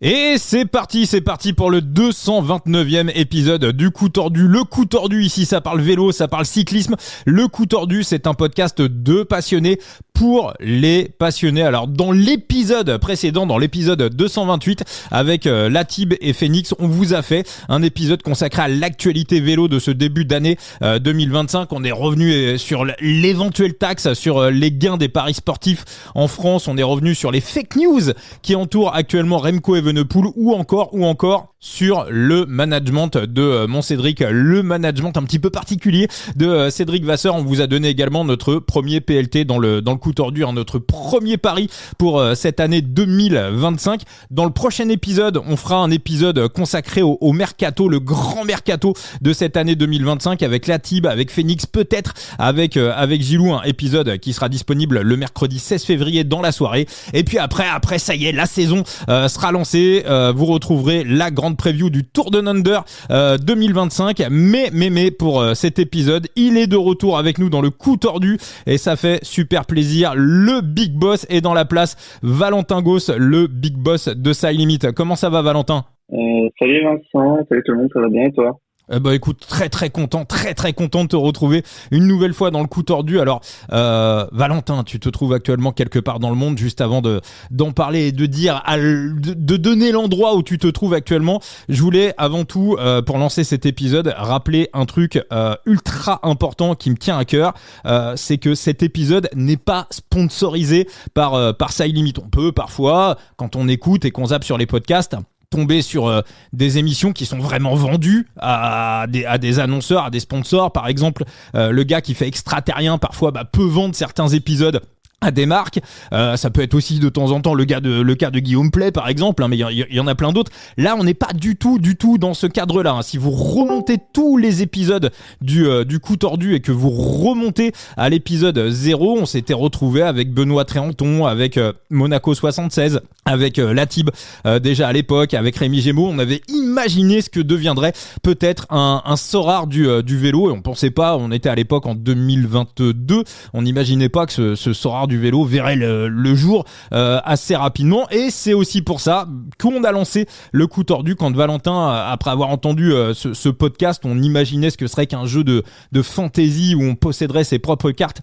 Et c'est parti pour le 229e épisode du Coup Tordu. Le Coup Tordu, ici ça parle vélo, ça parle cyclisme. Le Coup Tordu, c'est un podcast de passionnés pour les passionnés. Alors dans l'épisode précédent, dans l'épisode 228, avec Latib et Phoenix, on vous a fait un épisode consacré à l'actualité vélo de ce début d'année 2025. On est revenu sur l'éventuelle taxe sur les gains des paris sportifs en France. On est revenu sur les fake news qui entourent actuellement Remco Evenepoel ou encore sur le management de mon Cédric, le management un petit peu particulier de Cédric Vasseur. On vous a donné également notre premier PLT dans le Coup Tordu, notre premier pari pour cette année 2025. Dans le prochain épisode, on fera un épisode consacré au mercato, le grand mercato de cette année 2025 avec Latib, avec Phoenix, peut-être avec Gilou, un épisode qui sera disponible le mercredi 16 février dans la soirée. Et puis après ça y est, la saison sera lancée. Vous retrouverez la grande preview du Tour de Under 2025. Mais pour cet épisode, il est de retour avec nous dans le Coup Tordu et ça fait super plaisir. Le Big Boss est dans la place. Valentin Gauss, le Big Boss de Side Limit. Comment ça va, Valentin ? Salut Vincent, salut tout le monde, ça va bien et toi ? Écoute, très content de te retrouver une nouvelle fois dans le Coup Tordu. Alors Valentin, tu te trouves actuellement quelque part dans le monde. Juste avant d'en parler et de dire de donner l'endroit où tu te trouves actuellement, je voulais avant tout pour lancer cet épisode rappeler un truc ultra important qui me tient à cœur. C'est que cet épisode n'est pas sponsorisé par Side Limit. On peut parfois, quand on écoute et qu'on zappe sur les podcasts, tomber sur des émissions qui sont vraiment vendues à des annonceurs, à des sponsors. Par exemple, le gars qui fait Extraterrien parfois peut vendre certains épisodes à des marques. Ça peut être aussi de temps en temps le cas de Guillaume Play par exemple, mais il y en a plein d'autres. Là on n'est pas du tout dans ce cadre-là. Si vous remontez tous les épisodes du Coup Tordu et que vous remontez à l'épisode 0, on s'était retrouvé avec Benoît Tréanton, avec Monaco 76, avec Latib déjà à l'époque, avec Rémi Gémeaux. On avait imaginé ce que deviendrait peut-être un Sorare du vélo et on pensait pas, on était à l'époque en 2022, on n'imaginait pas que ce Sorare du vélo verrait le jour assez rapidement. Et c'est aussi pour ça qu'on a lancé le Coup Tordu. Quand Valentin, après avoir entendu ce podcast, on imaginait ce que serait qu'un jeu de fantasy où on posséderait ses propres cartes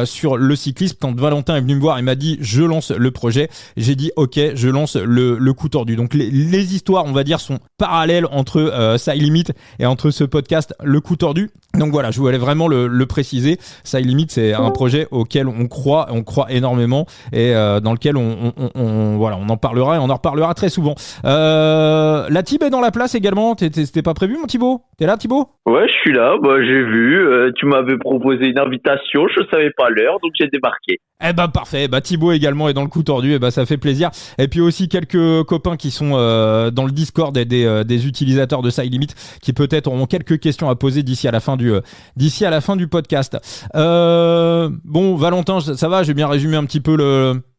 sur le cyclisme. Quand Valentin est venu me voir, il m'a dit je lance le projet. J'ai dit ok, je lance le Coup Tordu. Donc les histoires, on va dire, sont parallèles entre Side Limit et entre ce podcast, le Coup Tordu. Donc voilà, je voulais vraiment le préciser. Side Limit, c'est un projet auquel on croit énormément et dans lequel on en parlera et on en reparlera très souvent. La Thib est dans la place également. C'était pas prévu, mon Thibaut ? T'es là, Thibaut ? Ouais, je suis là. J'ai vu. Tu m'avais proposé une invitation. Je savais pas l'heure, donc j'ai débarqué. Parfait. Thibaut également est dans le Coup Tordu. Ça fait plaisir. Et puis aussi quelques copains qui sont dans le Discord et des utilisateurs de Side Limit qui peut-être auront quelques questions à poser d'ici à la fin du podcast. Valentin, ça va, j'ai bien résumé un petit peu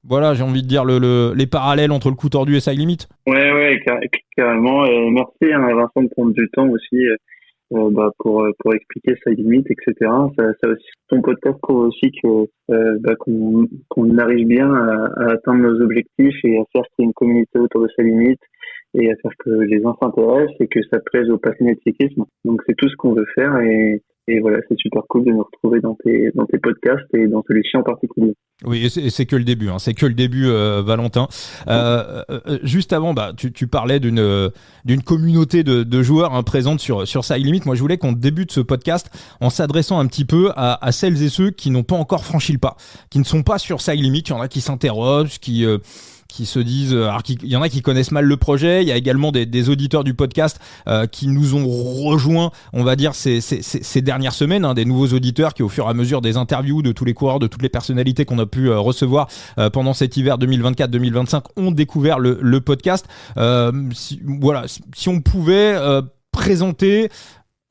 j'ai envie de dire les parallèles entre le Coup Tordu et Side Limit. Ouais, carrément. Et merci Vincent de prendre du temps aussi pour expliquer Side Limit, etc. Ça aussi, ton podcast prouve aussi qu'on arrive bien à atteindre nos objectifs et à faire qu'il y ait une communauté autour de Side Limit et à faire que les gens s'intéressent et que ça plaise aux passionnés de cyclisme. Donc c'est tout ce qu'on veut faire et voilà, c'est super cool de nous retrouver dans tes podcasts et dans celui-ci en particulier. Oui, et c'est que le début, c'est que le début, Valentin. Juste avant, tu parlais d'une communauté de joueurs présente sur Side Limit. Moi, je voulais qu'on débute ce podcast en s'adressant un petit peu à celles et ceux qui n'ont pas encore franchi le pas, qui ne sont pas sur Side Limit. Il y en a qui s'interrogent, qui se disent, il y en a qui connaissent mal le projet. Il y a également des auditeurs du podcast qui nous ont rejoints, on va dire ces dernières semaines, des nouveaux auditeurs qui au fur et à mesure des interviews de tous les coureurs, de toutes les personnalités qu'on a pu recevoir pendant cet hiver 2024-2025 ont découvert le podcast. Si on pouvait présenter,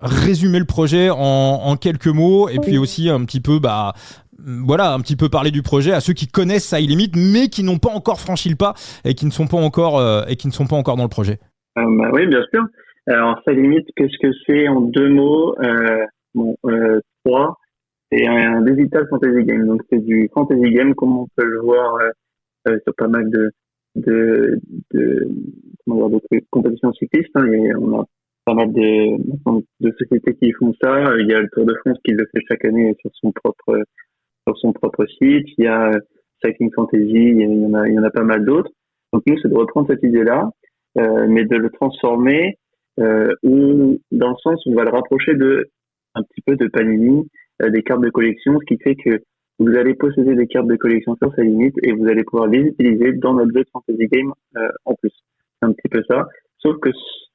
résumer le projet en quelques mots et puis aussi un petit peu un petit peu parler du projet à ceux qui connaissent Side Limit mais qui n'ont pas encore franchi le pas et qui ne sont pas encore dans le projet. Oui, bien sûr. Alors Side Limit, qu'est-ce que c'est en deux mots? Trois. C'est un digital fantasy game. Donc c'est du fantasy game comme on peut le voir sur pas mal de de comment dire, de compétitions cyclistes, hein, et on a pas mal de sociétés qui font ça. Il y a le Tour de France qui le fait chaque année sur son propre site. Il y a Cycling Fantasy, il y en a pas mal d'autres. Donc nous, c'est de reprendre cette idée-là, mais de le transformer ou dans le sens où on va le rapprocher un petit peu de Panini, des cartes de collection, ce qui fait que vous allez posséder des cartes de collection sur sa limite et vous allez pouvoir les utiliser dans notre jeu de fantasy game en plus. C'est un petit peu ça. Sauf que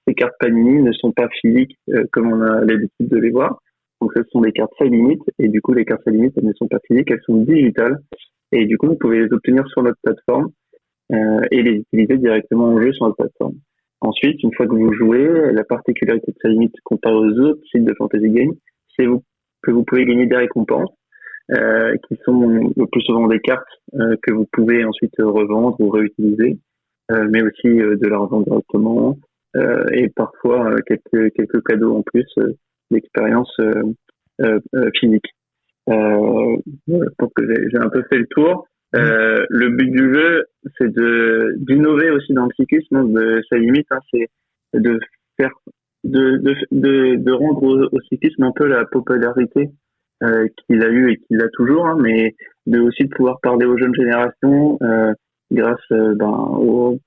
ces cartes Panini ne sont pas physiques comme on a l'habitude de les voir. Donc ce sont des cartes sans limite et du coup les cartes sans limite elles ne sont pas physiques, elles sont digitales et du coup vous pouvez les obtenir sur notre plateforme et les utiliser directement en jeu sur notre plateforme. Ensuite, une fois que vous jouez, la particularité de sa limite comparée aux autres sites de fantasy game, c'est que vous pouvez gagner des récompenses qui sont le plus souvent des cartes que vous pouvez ensuite revendre ou réutiliser, mais aussi de la revendre directement et parfois quelques cadeaux en plus d'expérience physique. Je pense que j'ai un peu fait le tour. Le but du jeu, c'est d'innover aussi dans le cyclisme, de sa limite, hein, c'est de faire de rendre au cyclisme un peu la popularité qu'il a eu et qu'il a toujours, hein, mais aussi de pouvoir parler aux jeunes générations grâce au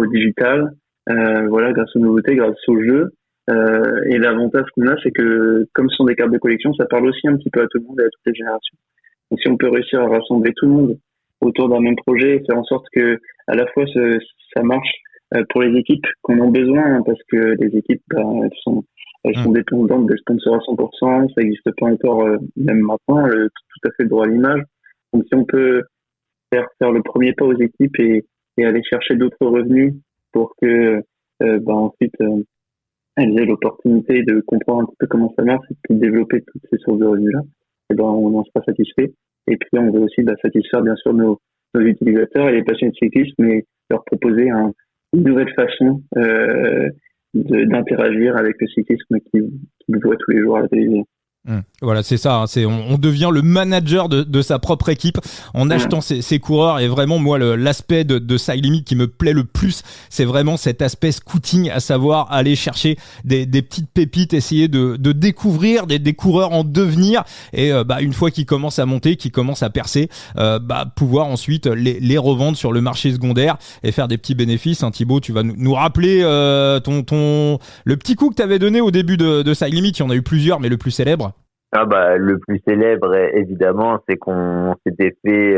digital, grâce aux nouveautés, grâce aux jeux. Et l'avantage qu'on a, c'est que comme ce sont des cartes de collection, ça parle aussi un petit peu à tout le monde et à toutes les générations. Donc si on peut réussir à rassembler tout le monde autour d'un même projet et faire en sorte que à la fois ça marche pour les équipes qu'on a besoin, hein, parce que les équipes elles sont dépendantes des sponsors à 100%, ça n'existe pas encore même maintenant, tout à fait le droit à l'image. Donc si on peut faire le premier pas aux équipes et aller chercher d'autres revenus pour que ensuite elles aient l'opportunité de comprendre un petit peu comment ça marche et de développer toutes ces sources de revenus-là, et on en sera satisfait. Et puis on veut aussi satisfaire bien sûr nos utilisateurs et les passionnés de cyclisme, mais leur proposer une nouvelle façon d'interagir avec le cyclisme qu'ils voient tous les jours à la télévision. Voilà, c'est ça, hein, on devient le manager de sa propre équipe en achetant ses coureurs. Et vraiment, moi, l'aspect de Side Limit qui me plaît le plus, c'est vraiment cet aspect scouting, à savoir aller chercher des petites pépites, essayer de découvrir des coureurs en devenir, et une fois qu'ils commencent à monter, qu'ils commencent à percer, pouvoir ensuite les revendre sur le marché secondaire et faire des petits bénéfices. Hein, Thibaut, tu vas nous rappeler le petit coup que tu avais donné au début de Side Limit. Il y en a eu plusieurs, mais le plus célèbre. Le plus célèbre, évidemment, c'est qu'on s'était fait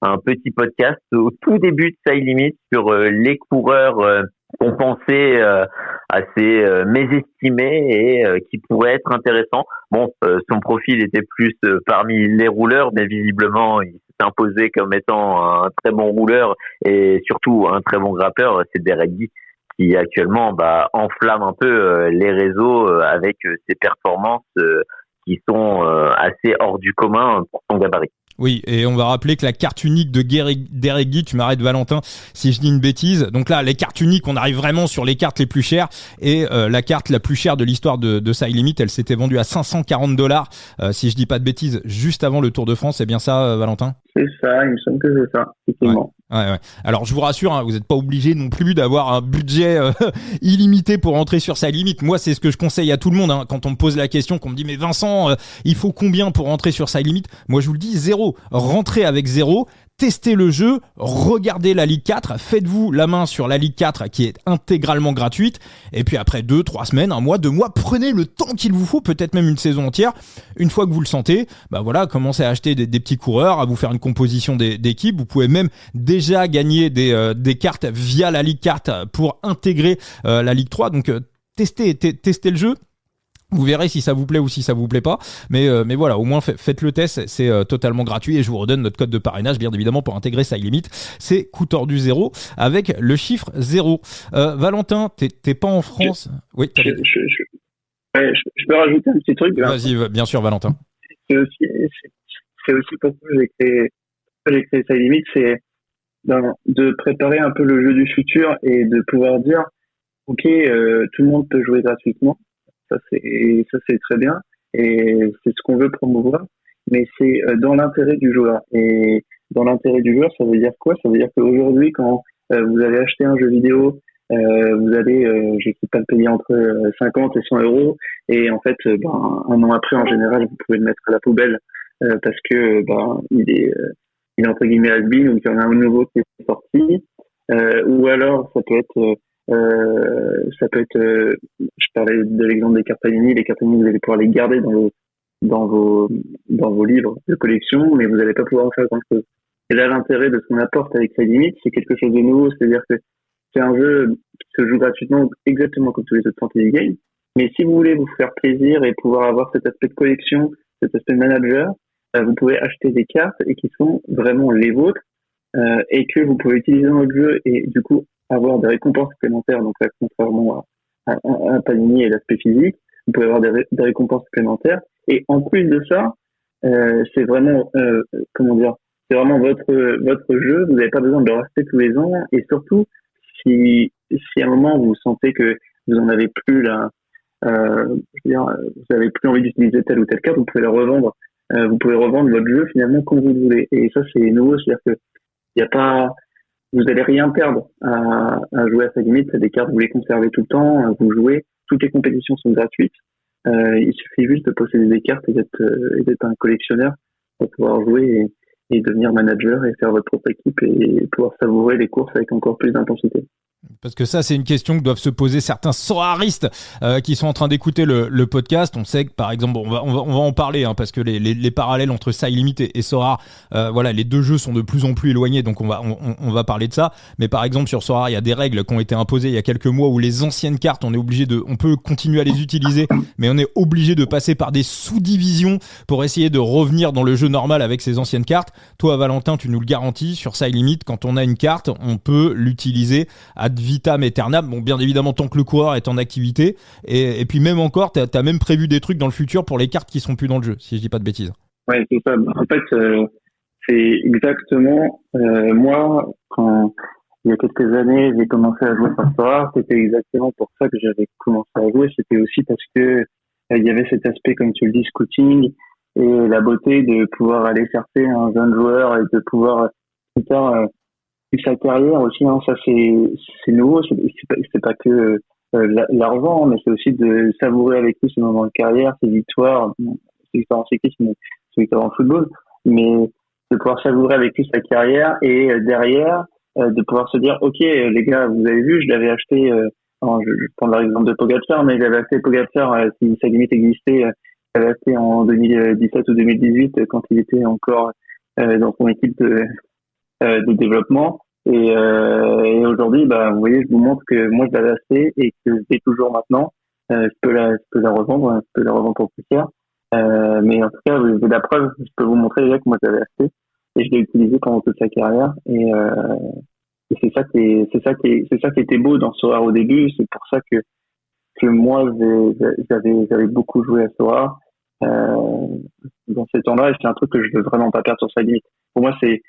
un petit podcast au tout début de Side Limit sur les coureurs qu'on pensait assez mésestimés et qui pourraient être intéressants. Bon, son profil était plus parmi les rouleurs, mais visiblement, il s'est imposé comme étant un très bon rouleur et surtout un très bon grappeur. C'est Derek Guy qui actuellement enflamme un peu les réseaux avec ses performances qui sont assez hors du commun pour son gabarit. Oui, et on va rappeler que la carte unique de Derek Guy, tu m'arrêtes Valentin si je dis une bêtise, donc là les cartes uniques, on arrive vraiment sur les cartes les plus chères, et la carte la plus chère de l'histoire de Side Limit, elle s'était vendue à $540, si je dis pas de bêtises, juste avant le Tour de France. C'est bien ça, Valentin ? C'est ça, il me semble que c'est ça, effectivement. Ouais. Alors je vous rassure, hein, vous n'êtes pas obligé non plus d'avoir un budget illimité pour rentrer sur Side Limit. Moi, c'est ce que je conseille à tout le monde, hein, quand on me pose la question, qu'on me dit mais Vincent, il faut combien pour rentrer sur Side Limit ? Moi, je vous le dis, 0. Rentrez avec 0. Testez le jeu, regardez la Ligue 4, faites-vous la main sur la Ligue 4 qui est intégralement gratuite, et puis après 2, 3 semaines, 1 mois, 2 mois, prenez le temps qu'il vous faut, peut-être même une saison entière. Une fois que vous le sentez, commencez à acheter des petits coureurs, à vous faire une composition d'équipe. Vous pouvez même déjà gagner des cartes via la Ligue 4 pour intégrer la Ligue 3. Donc testez le jeu. Vous verrez si ça vous plaît ou si ça vous plaît pas, mais voilà, au moins faites le test, c'est totalement gratuit, et je vous redonne notre code de parrainage bien évidemment pour intégrer Side Limit. C'est coup tordu 0 avec le chiffre 0. Valentin, t'es pas en France. Oui. Je peux rajouter un petit truc. Vas-y, bien sûr, Valentin. C'est aussi pourquoi j'ai créé Side Limit, c'est de préparer un peu le jeu du futur et de pouvoir dire ok, tout le monde peut jouer gratuitement. Ça c'est très bien et c'est ce qu'on veut promouvoir, mais c'est dans l'intérêt du joueur. Et dans l'intérêt du joueur, ça veut dire quoi? Ça veut dire qu'aujourd'hui, quand vous allez acheter un jeu vidéo, vous allez, je sais pas, le payer entre 50 et 100 euros, et en fait, un an après, en général, vous pouvez le mettre à la poubelle parce que il est entre guillemets has-been, ou qu'il y en a un nouveau qui est sorti, ou alors ça peut être je parlais de l'exemple des cartes Panini. Les cartes Panini, vous allez pouvoir les garder dans vos livres de collection, mais vous n'allez pas pouvoir en faire grand chose. Et là, l'intérêt de ce qu'on apporte avec Side Limit, c'est quelque chose de nouveau, c'est-à-dire que c'est un jeu qui se joue gratuitement, exactement comme tous les autres fantasy games. Mais si vous voulez vous faire plaisir et pouvoir avoir cet aspect de collection, cet aspect de manager, vous pouvez acheter des cartes et qui sont vraiment les vôtres, et que vous pouvez utiliser dans votre jeu et du coup avoir des récompenses supplémentaires. Donc là, contrairement à Panini et l'aspect physique, vous pouvez avoir des récompenses supplémentaires. Et en plus de ça, c'est vraiment c'est vraiment votre jeu. Vous n'avez pas besoin de le racheter tous les ans. Et surtout, si à un moment vous sentez que vous en avez plus vous avez plus envie d'utiliser telle ou telle carte, vous pouvez la revendre. Vous pouvez revendre votre jeu finalement comme vous le voulez. Et ça, c'est nouveau, c'est-à-dire que vous allez rien perdre à jouer à sa limite. C'est des cartes, vous les conservez tout le temps, vous jouez. Toutes les compétitions sont gratuites. Il suffit juste de posséder des cartes et d'être un collectionneur pour pouvoir jouer et devenir manager et faire votre propre équipe et pouvoir savourer les courses avec encore plus d'intensité. Parce que ça, c'est une question que doivent se poser certains soraristes qui sont en train d'écouter le podcast. On sait que, par exemple, on va en parler, parce que les parallèles entre Side Limit et Sorare, les deux jeux sont de plus en plus éloignés, donc on va parler de ça. Mais par exemple, sur Sorare, il y a des règles qui ont été imposées il y a quelques mois où les anciennes cartes, on peut continuer à les utiliser, mais on est obligé de passer par des sous-divisions pour essayer de revenir dans le jeu normal avec ces anciennes cartes. Toi, Valentin, tu nous le garantis, sur Side Limit, quand on a une carte, on peut l'utiliser ad vitam aeternam, bon, bien évidemment tant que le coureur est en activité, et puis même encore t'as même prévu des trucs dans le futur pour les cartes qui sont plus dans le jeu, si je dis pas de bêtises. Ouais, c'est ça. En fait, c'est exactement moi, quand il y a quelques années j'ai commencé à jouer sur Sorare, c'était exactement pour ça que j'avais commencé à jouer. C'était aussi parce que il y avait cet aspect, comme tu le dis, scouting, et la beauté de pouvoir aller chercher un jeune joueur et de pouvoir plus tard sa carrière aussi, ça c'est nouveau, c'est pas que l'argent, mais c'est aussi de savourer avec lui ses moments de carrière, ses victoires en cyclisme, ses victoires en football, mais de pouvoir savourer avec lui sa carrière et derrière de pouvoir se dire ok les gars, vous avez vu, je l'avais acheté, je vais prendre l'exemple de Pogacar, mais j'avais acheté Pogacar si sa limite existait, j'avais acheté en 2017 ou 2018 quand il était encore dans son équipe de développement, et aujourd'hui vous voyez, je vous montre que moi je l'avais acheté et que je l'ai toujours maintenant. Je peux la revendre, pour plus cher, mais en tout cas j'ai la preuve, je peux vous montrer déjà que moi je l'avais acheté et je l'ai utilisé pendant toute sa carrière, et c'est ça qui était beau dans Sorare au début. C'est pour ça que moi j'avais beaucoup joué à Sorare dans ces temps-là, et c'est un truc que je veux vraiment pas perdre sur Side Limit. Pour moi c'est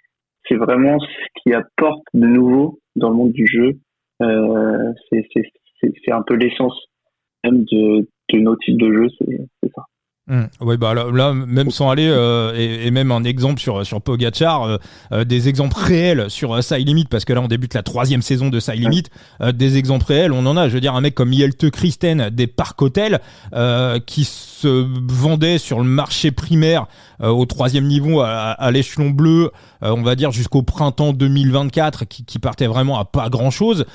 vraiment ce qui apporte de nouveau dans le monde du jeu. C'est un peu l'essence même de nos types de jeux, c'est ça. Oui, là, même sans aller et même un exemple sur Pogacar, des exemples réels sur Side Limit, parce que là on débute la 3e saison de Side Limit, des exemples réels, on en a. Je veux dire, un mec comme Jelte Christen des Park Hotels qui se vendait sur le marché primaire au 3e niveau à l'échelon bleu, on va dire jusqu'au printemps 2024, qui partait vraiment à pas grand chose,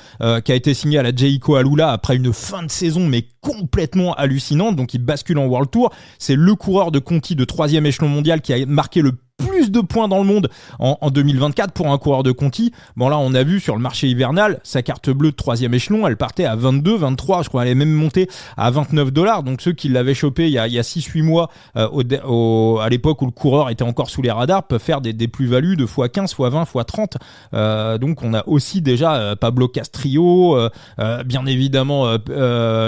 qui a été signé à la Jayco Alula après une fin de saison mais complètement hallucinante, donc il bascule en World Tour. C'est le coureur de Conti de 3e échelon mondial qui a marqué le plus de points dans le monde en 2024 pour un coureur de Conti. Bon, là on a vu sur le marché hivernal, sa carte bleue de 3e échelon, elle partait à 22, 23, je crois, elle est même montée à $29. Donc ceux qui l'avaient chopé il y a 6-8 mois à l'époque où le coureur était encore sous les radars peuvent faire des plus-values de x15, x20, x30. Donc on a aussi déjà Pablo Castrillo, bien évidemment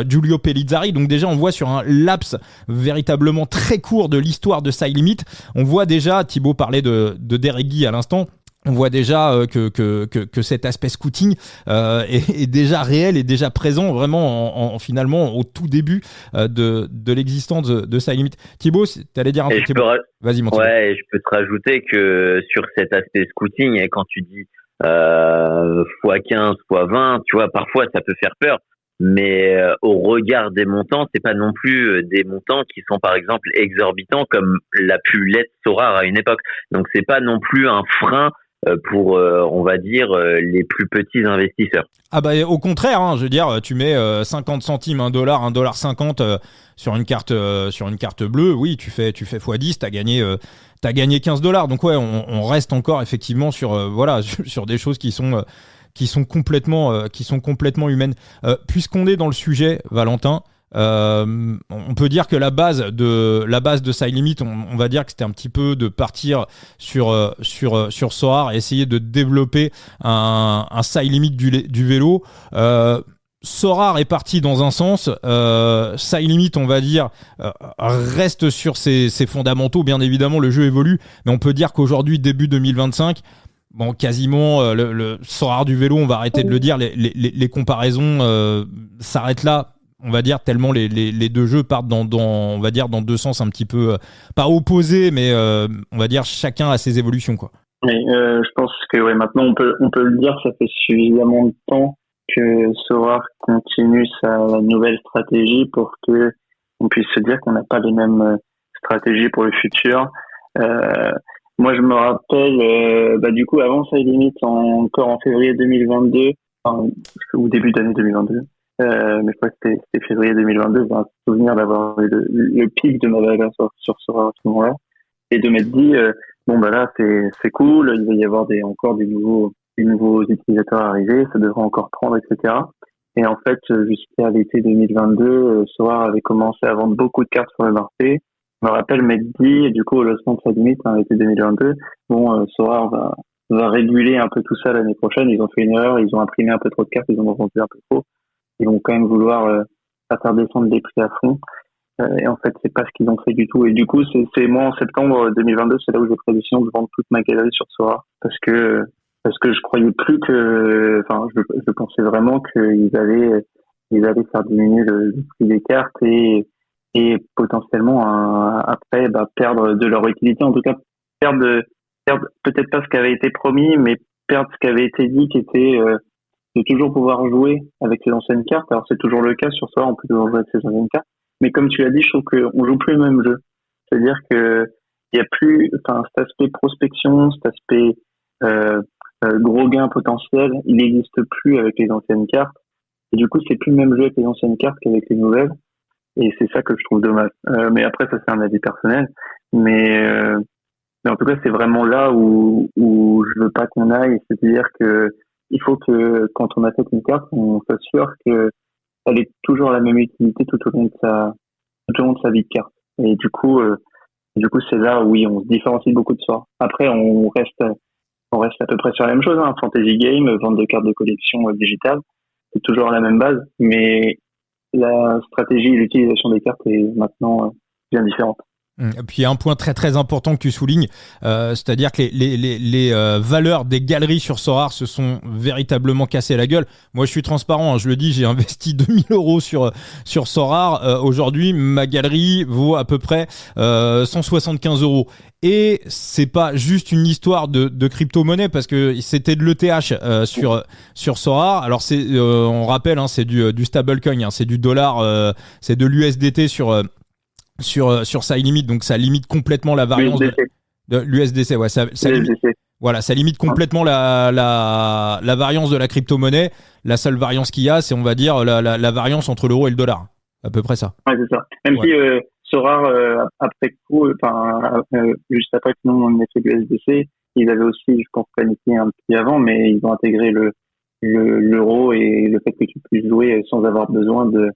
Giulio Pellizzari. Donc déjà on voit sur un laps véritablement très court de l'histoire de Side Limit, on voit déjà, Thibaut parlait de Derek Guy à l'instant, on voit déjà que cet aspect scouting est déjà réel et déjà présent vraiment finalement au tout début de l'existence de Side Limit. Thibaut, t'allais dire un truc. Vas-y, mon Thibaut. Ouais, je peux te rajouter que sur cet aspect scouting, et quand tu dis x15, x20, tu vois, parfois ça peut faire peur. Mais au regard des montants, c'est pas non plus des montants qui sont par exemple exorbitants comme l'a pu l'être Sorare à une époque. Donc c'est pas non plus un frein pour on va dire les plus petits investisseurs. Ah bah au contraire, hein, je veux dire, tu mets 50 centimes, $1, $1,50 sur une carte bleue, oui, tu fais x10, t'as gagné $15. Donc ouais, on reste encore effectivement sur sur des choses qui sont complètement humaines. Puisqu'on est dans le sujet, Valentin, on peut dire que la base de Side Limit, on va dire que c'était un petit peu de partir sur Sorare et essayer de développer un Side Limit du vélo. Sorare est parti dans un sens, Side Limit, on va dire, reste sur ses fondamentaux. Bien évidemment, le jeu évolue, mais on peut dire qu'aujourd'hui, début 2025, bon, quasiment le Sorare du vélo, on va arrêter de le dire, les comparaisons s'arrêtent là, on va dire, tellement les deux jeux partent on va dire dans deux sens un petit peu, pas opposés, mais on va dire chacun a ses évolutions, quoi. Oui, je pense que maintenant on peut le dire, ça fait suffisamment de temps que Sorare continue sa nouvelle stratégie pour que on puisse se dire qu'on n'a pas les mêmes stratégies pour le futur. Moi, je me rappelle, du coup, avant Side Limit, encore en février 2022, ou début d'année 2022, mais je crois que c'était février 2022, j'ai un souvenir d'avoir eu le pic de ma valeur sur Sorare à ce moment-là, et de m'être dit, là, c'est cool, il va y avoir encore des nouveaux utilisateurs arrivés, ça devrait encore prendre, etc. Et en fait, jusqu'à l'été 2022, Sorare avait commencé à vendre beaucoup de cartes sur le marché. Je me rappelle m'être dit, et du coup, au lancement de Side Limit, l'été 2022, Sorare va réguler un peu tout ça l'année prochaine. Ils ont fait une erreur, ils ont imprimé un peu trop de cartes, ils en ont vendu un peu trop. Ils vont quand même vouloir faire descendre les prix à fond. Et en fait, c'est pas ce qu'ils ont fait du tout. Et du coup, c'est moi, en septembre 2022, c'est là où j'ai pris la décision de vendre toute ma galerie sur Sorare. Parce que je croyais plus je pensais vraiment qu'ils allaient faire diminuer le prix des cartes et potentiellement après perdre de leur utilité, en tout cas perdre peut-être pas ce qui avait été promis, mais perdre ce qui avait été dit, qui était de toujours pouvoir jouer avec les anciennes cartes. Alors c'est toujours le cas sur Sorare, on peut toujours jouer avec ces anciennes cartes, mais comme tu l'as dit, je trouve qu'on joue plus le même jeu. C'est-à-dire que il y a plus cet aspect prospection, cet aspect gros gain potentiel, il n'existe plus avec les anciennes cartes, et du coup c'est plus le même jeu avec les anciennes cartes qu'avec les nouvelles. Et c'est ça que je trouve dommage. Mais après, ça c'est un avis personnel. Mais en tout cas, c'est vraiment là où je veux pas qu'on aille. C'est-à-dire que il faut que quand on achète une carte, on s'assure que elle ait toujours la même utilité tout au long de sa vie de carte. Et du coup, c'est là où oui, on se différencie beaucoup de Sorare. Après, on reste à peu près sur la même chose. Fantasy game, vente de cartes de collection digitales, c'est toujours la même base, mais la stratégie et l'utilisation des cartes est maintenant bien différente. Et puis il y a un point très très important que tu soulignes, c'est-à-dire que les valeurs des galeries sur Sorare se sont véritablement cassées la gueule. Moi je suis transparent, je le dis, j'ai investi 2000 € sur Sorare. Aujourd'hui ma galerie vaut à peu près 175 €. Et c'est pas juste une histoire de crypto-monnaie, parce que c'était de l'ETH sur Sorare. Alors on rappelle, c'est du stablecoin, c'est du dollar, c'est de l'USDT sur Side Limit, donc ça limite complètement la variance de l'USDC. Ouais, ça limite complètement la variance de la crypto-monnaie. La seule variance qu'il y a, c'est, on va dire, la variance entre l'euro et le dollar. À peu près ça. Ouais, c'est ça. Même si Sorare, après coup, juste après que nous on ait fait l'USDC, ils avaient aussi, je pense, planifié un petit avant, mais ils ont intégré l'euro et le fait que tu puisses jouer sans avoir besoin de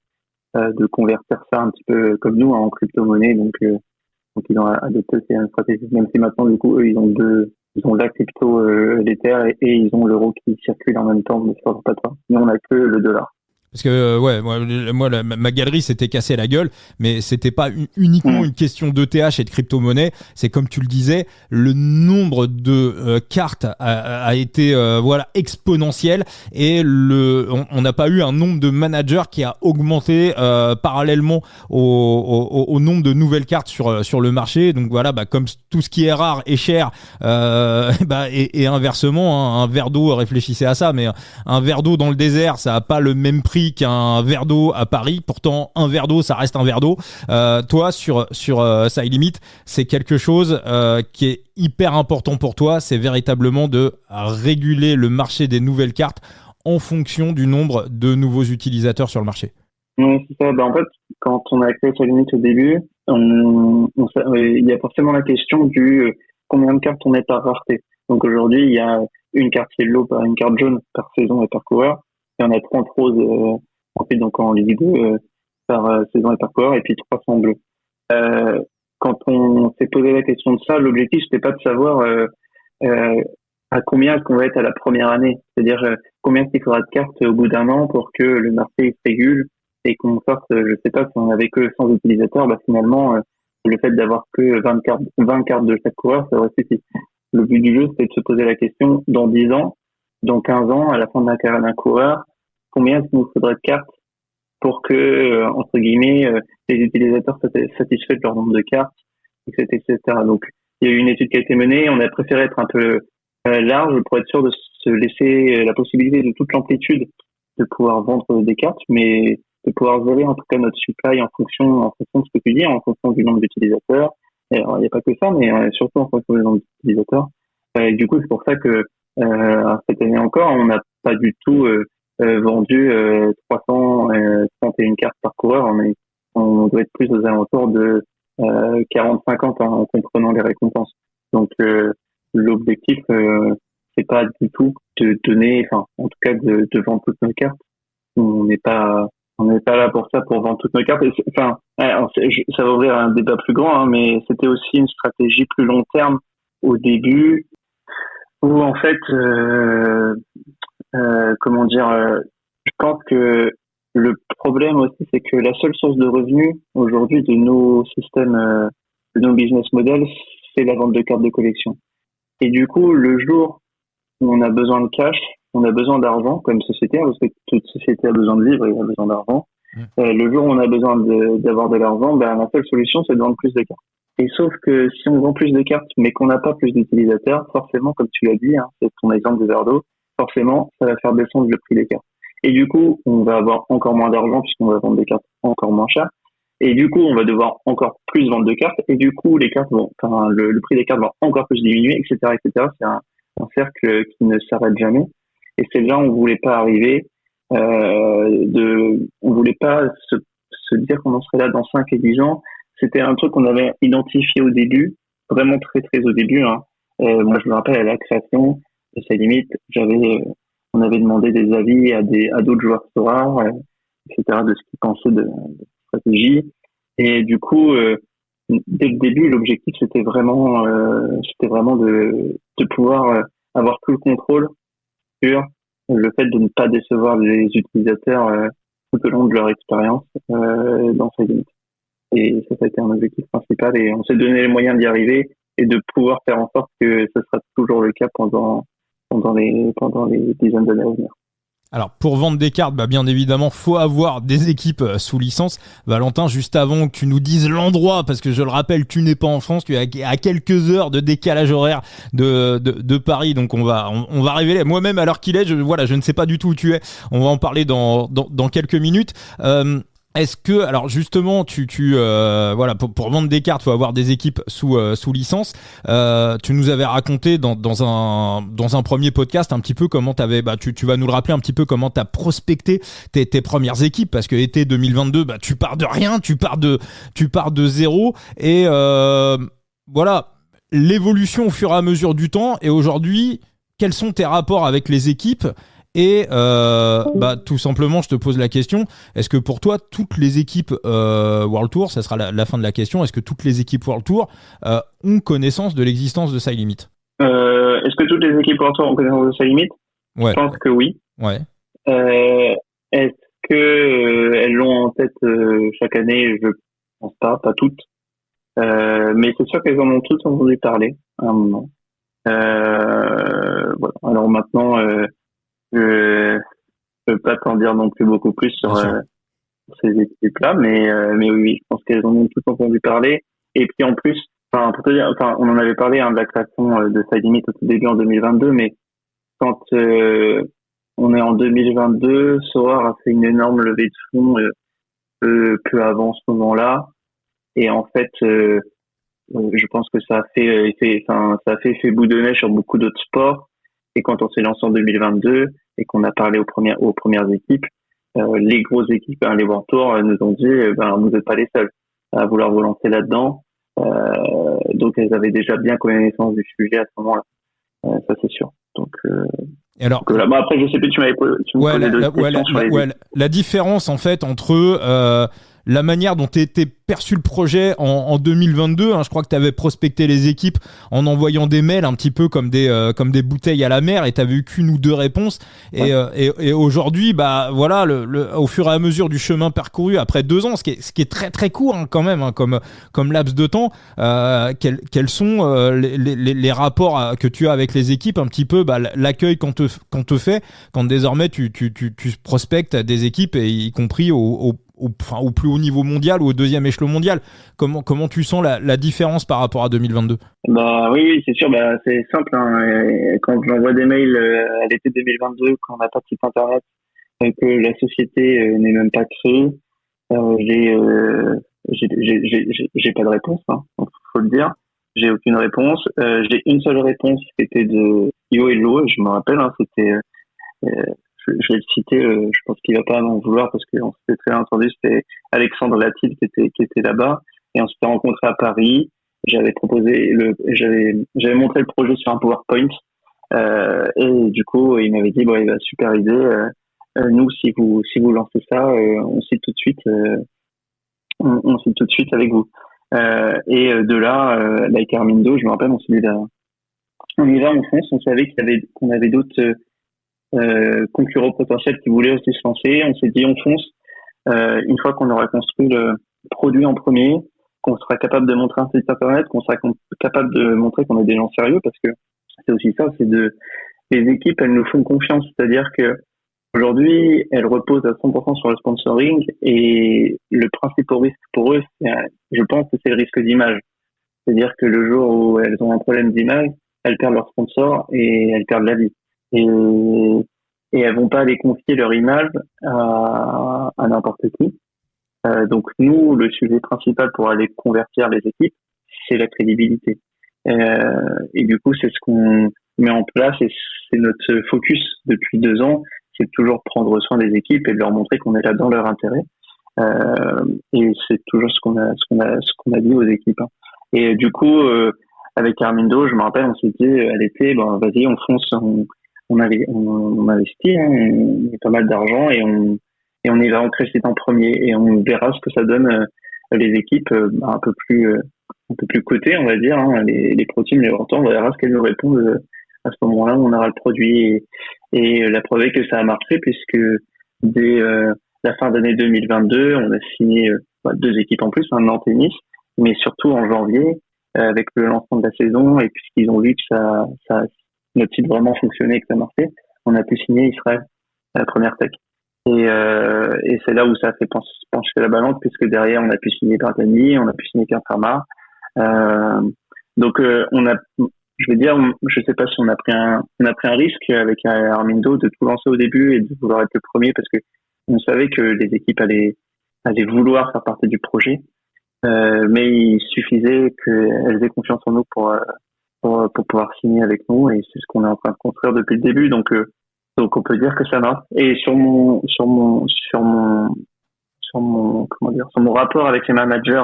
convertir ça un petit peu comme nous en crypto-monnaie. Donc ils ont adopté une stratégie, même si maintenant du coup eux ils ont la crypto l'Ether et ils ont l'euro qui circule en même temps sur leur plateforme. Nous on a que le dollar. Parce que ma galerie s'était cassée la gueule, mais c'était pas uniquement une question d'ETH et de crypto-monnaie. C'est comme tu le disais, le nombre de cartes a été exponentiel, et on n'a pas eu un nombre de managers qui a augmenté parallèlement au nombre de nouvelles cartes sur le marché. Donc voilà, comme tout ce qui est rare et cher, et inversement, un verre d'eau, réfléchissez à ça, mais un verre d'eau dans le désert, ça a pas le même prix qu'un verre d'eau à Paris. Pourtant, un verre d'eau, ça reste un verre d'eau. Toi, sur SciLimit, c'est quelque chose qui est hyper important pour toi. C'est véritablement de réguler le marché des nouvelles cartes en fonction du nombre de nouveaux utilisateurs sur le marché. Oui, c'est ça. En fait, quand on a créé SciLimit au début, il y a forcément la question du combien de cartes on est par rareté. Donc aujourd'hui, il y a une carte yellow par une carte jaune par saison et par coureur. Il y en a 30 roses ensuite donc en Ligue 2 par saison et par coureur, et puis 300 bleus. Quand on s'est posé la question de ça, l'objectif c'était pas de savoir à combien est-ce qu'on va être à la première année, c'est-à-dire combien il faudra de cartes au bout d'un an pour que le marché se régule et qu'on sorte, je sais pas, si on avait que 100 utilisateurs, finalement le fait d'avoir que 20 cartes de chaque coureur, ça aurait suffi. Le but du jeu, c'est de se poser la question dans 10 ans, dans 15 ans, à la fin de la carrière d'un coureur, combien il nous faudrait de cartes pour que, entre guillemets, les utilisateurs soient satisfaits de leur nombre de cartes, etc. Donc, il y a eu une étude qui a été menée. On a préféré être un peu large pour être sûr de se laisser la possibilité de toute l'amplitude de pouvoir vendre des cartes, mais de pouvoir gérer en tout cas notre supply en fonction de ce que tu dis, en fonction du nombre d'utilisateurs. Alors, il n'y a pas que ça, mais surtout en fonction du nombre d'utilisateurs. Et du coup, c'est pour ça que cette année encore, on n'a pas du tout vendu 331 cartes par coureur. On doit être plus aux alentours de 40-50 en comprenant les récompenses. Donc l'objectif, c'est pas du tout de donner, en tout cas de vendre toutes nos cartes. On n'est pas là pour ça, pour vendre toutes nos cartes. Ça va ouvrir un débat plus grand, mais c'était aussi une stratégie plus long terme au début, où en fait, je pense que le problème aussi, c'est que la seule source de revenus aujourd'hui de nos systèmes, de nos business models, c'est la vente de cartes de collection. Et du coup, le jour où on a besoin de cash, on a besoin d'argent comme société, parce que toute société a besoin de vivre et a besoin d'argent. Le jour où on a besoin d'avoir de l'argent, la seule solution, c'est de vendre plus de cartes. Et sauf que si on vend plus de cartes, mais qu'on n'a pas plus d'utilisateurs, forcément, comme tu l'as dit, c'est ton exemple de verre d'eau, forcément, ça va faire descendre le prix des cartes. Et du coup, on va avoir encore moins d'argent puisqu'on va vendre des cartes encore moins chères. Et du coup, on va devoir encore plus vendre de cartes. Et du coup, le prix des cartes va encore plus diminuer, etc., etc. C'est un cercle qui ne s'arrête jamais. Et c'est là où on voulait pas arriver. On voulait pas se dire qu'on en serait là dans 5 et 10 ans. C'était un truc qu'on avait identifié au début, vraiment très très au début. Moi, je me rappelle à la création de SciLimit, on avait demandé des avis à d'autres joueurs Sora, etc., de ce qu'ils pensaient de stratégie. Et du coup, dès le début, l'objectif c'était vraiment de pouvoir avoir tout le contrôle sur le fait de ne pas décevoir les utilisateurs tout au long de leur expérience dans SciLimit. Et ça a été un objectif principal, et on s'est donné les moyens d'y arriver et de pouvoir faire en sorte que ce sera toujours le cas pendant les dizaines d'années à venir. Alors, pour vendre des cartes, bien évidemment, faut avoir des équipes sous licence. Valentin, juste avant que tu nous dises l'endroit, parce que je le rappelle, tu n'es pas en France, tu es à quelques heures de décalage horaire de Paris, donc on va révéler. Moi-même, à l'heure qu'il est, je ne sais pas du tout où tu es. On va en parler dans quelques minutes. Est-ce que, alors justement, pour vendre des cartes, faut avoir des équipes sous licence. Tu nous avais raconté dans un premier podcast un petit peu comment t'avais, tu vas nous le rappeler un petit peu comment t'as prospecté tes premières équipes, parce que été 2022, tu pars de rien, tu pars de zéro, et l'évolution au fur et à mesure du temps. Et aujourd'hui, quels sont tes rapports avec les équipes? Et tout simplement, je te pose la question, est-ce que pour toi, toutes les équipes World Tour, ça sera la fin de la question, est-ce que toutes les équipes World Tour ont connaissance de l'existence de SciLimit? Est-ce que toutes les équipes World Tour ont connaissance de SciLimit? Ouais. Je pense que oui. Ouais. Est-ce elles l'ont en tête chaque année? Je pense pas toutes. Mais c'est sûr qu'elles en ont toutes entendu parler à un moment. Voilà. Alors maintenant, je peux pas t'en dire non plus beaucoup plus sur ces équipes-là, mais oui, je pense qu'elles en ont toutes entendu parler. Et puis en plus, enfin, pour te dire, enfin, on en avait parlé de la création de Side Limit au tout début en 2022, mais quand on est en 2022, Soar a fait une énorme levée de fonds peu avant ce moment-là, et en fait, je pense que ça a fait effet boule de neige sur beaucoup d'autres sports. Et quand on s'est lancé en 2022 et qu'on a parlé aux premières équipes, les grosses équipes, les World Tour, nous ont dit, vous n'êtes pas les seuls à vouloir vous lancer là-dedans. Donc elles avaient déjà bien connaissance du sujet à ce moment-là. Ça c'est sûr. Donc et alors, après je sais plus, tu me posais d'autres questions sur la différence en fait entre la manière dont était perçu le projet en 2022, je crois que tu avais prospecté les équipes en envoyant des mails un petit peu comme des bouteilles à la mer, et tu avais eu qu'une ou deux réponses. Et aujourd'hui, voilà, au fur et à mesure du chemin parcouru après 2 ans, ce qui est très très court quand même, comme laps de temps, quels sont les rapports que tu as avec les équipes, un petit peu l'accueil qu'on te fait quand désormais tu prospectes des équipes, et y compris au plus haut niveau mondial ou au 2e échelon mondial. Comment tu sens la différence par rapport à 2022? Oui, c'est sûr, c'est simple, quand j'envoie des mails à l'été 2022, quand on n'a pas de site internet et que la société n'est même pas créée, j'ai pas de réponse, faut le dire. J'ai aucune réponse. J'ai une seule réponse qui était de Yo Hello, je me rappelle, c'était je vais le citer, je pense qu'il va pas m'en vouloir parce qu'on s'était très entendu, c'était Alexandre Latil qui était là-bas, et on s'était rencontrés à Paris. J'avais j'avais montré le projet sur un PowerPoint, et du coup il m'avait dit super idée, nous si vous lancez ça, on signe tout de suite, on signe tout de suite avec vous. Et de là, avec Armindo, je me rappelle, on y va, on fonce. On savait qu'on avait d'autres concurrents potentiels qui voulaient aussi se lancer. On s'est dit on fonce. Une fois qu'on aura construit le produit en premier, qu'on sera capable de montrer un site internet, qu'on sera capable de montrer qu'on est des gens sérieux, parce que c'est aussi ça, les équipes, elles nous font confiance, c'est-à-dire que aujourd'hui, elles reposent à 100% sur le sponsoring, et le principal risque pour eux, je pense que c'est le risque d'image. C'est-à-dire que le jour où elles ont un problème d'image, elles perdent leur sponsor et elles perdent la vie. Et elles vont pas aller confier leur image à n'importe qui. Donc nous, le sujet principal pour aller convertir les équipes, c'est la crédibilité. Et du coup, c'est ce qu'on met en place, et c'est notre focus depuis 2 ans, c'est de toujours prendre soin des équipes et de leur montrer qu'on est là dans leur intérêt. Et c'est toujours ce qu'on a dit aux équipes. Et du coup, avec Armindo, je me rappelle, on s'est dit à l'été, vas-y, on fonce, on investit, on met pas mal d'argent, et on y va, on crée en premier, et on verra ce que ça donne les équipes un peu plus cotées, on va dire, les pro teams, les World Tour, on verra ce qu'elles nous répondent à ce moment-là où on aura le produit, et la preuve est que ça a marché, puisque dès la fin d'année 2022, on a signé 2 équipes en plus, maintenant en tennis, mais surtout en janvier, avec le lancement de la saison, et puisqu'ils ont vu que notre site vraiment fonctionnait et que ça marchait, on a pu signer Israël à la première tech. Et c'est là où ça a fait pencher la balance, puisque derrière on a pu signer Bertani, on a pu signer Quinfarma. Donc je veux dire, je sais pas si on a pris un risque avec Armindo de tout lancer au début et de vouloir être le premier, parce que on savait que les équipes allaient vouloir faire partie du projet, mais il suffisait qu'elles aient confiance en nous pour pouvoir signer avec nous, et c'est ce qu'on est en train de construire depuis le début. Donc on peut dire que ça marche. Et sur mon rapport avec les managers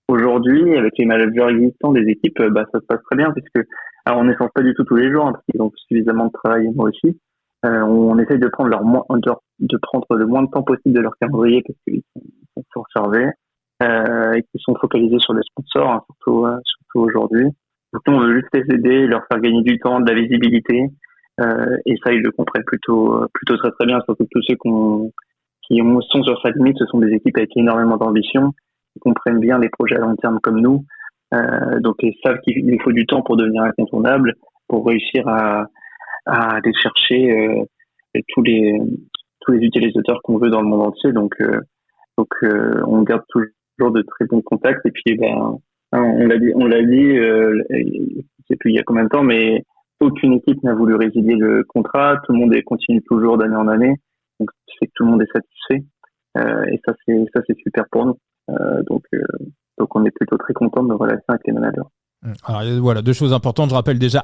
aujourd'hui, avec les managers existants des équipes, ça se passe très bien, puisque on n'échange pas du tout tous les jours, parce qu'ils ont suffisamment de travail, et moi aussi. On essaye de prendre le moins de temps possible de leur calendrier, parce qu'ils sont surchargés, et qu'ils sont focalisés sur les sponsors, surtout aujourd'hui. Donc nous, on veut juste les aider, leur faire gagner du temps, de la visibilité, et ça, ils le comprennent plutôt très très bien, surtout tous ceux sont sur sa limite, ce sont des équipes avec énormément d'ambition, qui comprennent bien les projets à long terme comme nous, donc ils savent qu'il nous faut du temps pour devenir incontournable, pour réussir à aller chercher tous les utilisateurs qu'on veut dans le monde entier. Donc on garde toujours de très bons contacts. Et puis on l'a dit, je sais plus il y a combien de temps, mais aucune équipe n'a voulu résilier le contrat. Tout le monde continue toujours d'année en année. Donc c'est que tout le monde est satisfait. Et ça c'est super pour nous. Donc on est plutôt très content de nos relations avec les managers. Alors voilà, deux choses importantes. Je rappelle déjà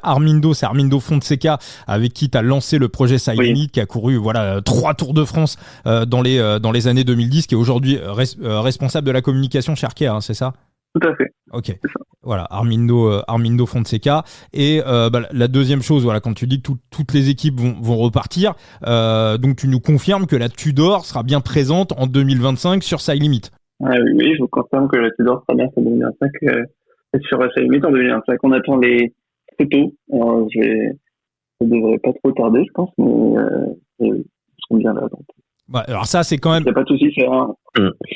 c'est Armindo Fonseca avec qui tu as lancé le projet Silent, qui a couru 3 Tours de France dans les années 2010, qui est aujourd'hui responsable de la communication chez Arkea, hein, c'est ça ? Tout à fait. Ok. Voilà, Armindo Fonseca. Et la deuxième chose, quand tu dis que toutes les équipes vont repartir, donc tu nous confirmes que la Tudor sera bien présente en 2025 sur Silent. Oui, je vous confirme que la Tudor sera bien en 2025 sur Silent en 2025. On attend les photos. Ça devrait pas trop tarder, je pense, mais ils seront bien là. Donc. Alors ça, c'est quand même... Il n'y a pas de souci, c'est un...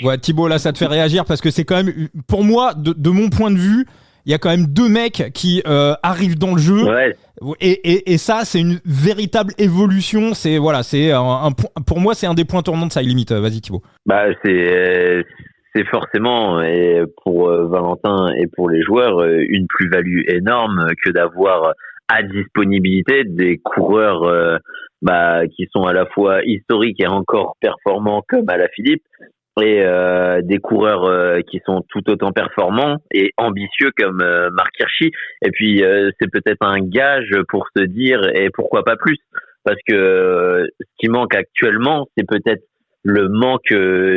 Ouais, Thibaut, là, ça te fait réagir parce que c'est quand même... Pour moi, de mon point de vue, il y a quand même 2 mecs qui arrivent dans le jeu. Ouais. Et ça, c'est une véritable évolution. Pour moi, c'est un des points tournants de Silent. Vas-y, Thibaut. C'est forcément, et pour Valentin et pour les joueurs, une plus-value énorme que d'avoir à disponibilité des coureurs qui sont à la fois historiques et encore performants comme Alaphilippe, et des coureurs qui sont tout autant performants et ambitieux comme Marc Hirschi. Et puis c'est peut-être un gage pour se dire et pourquoi pas plus, parce que ce qui manque actuellement, c'est peut-être le manque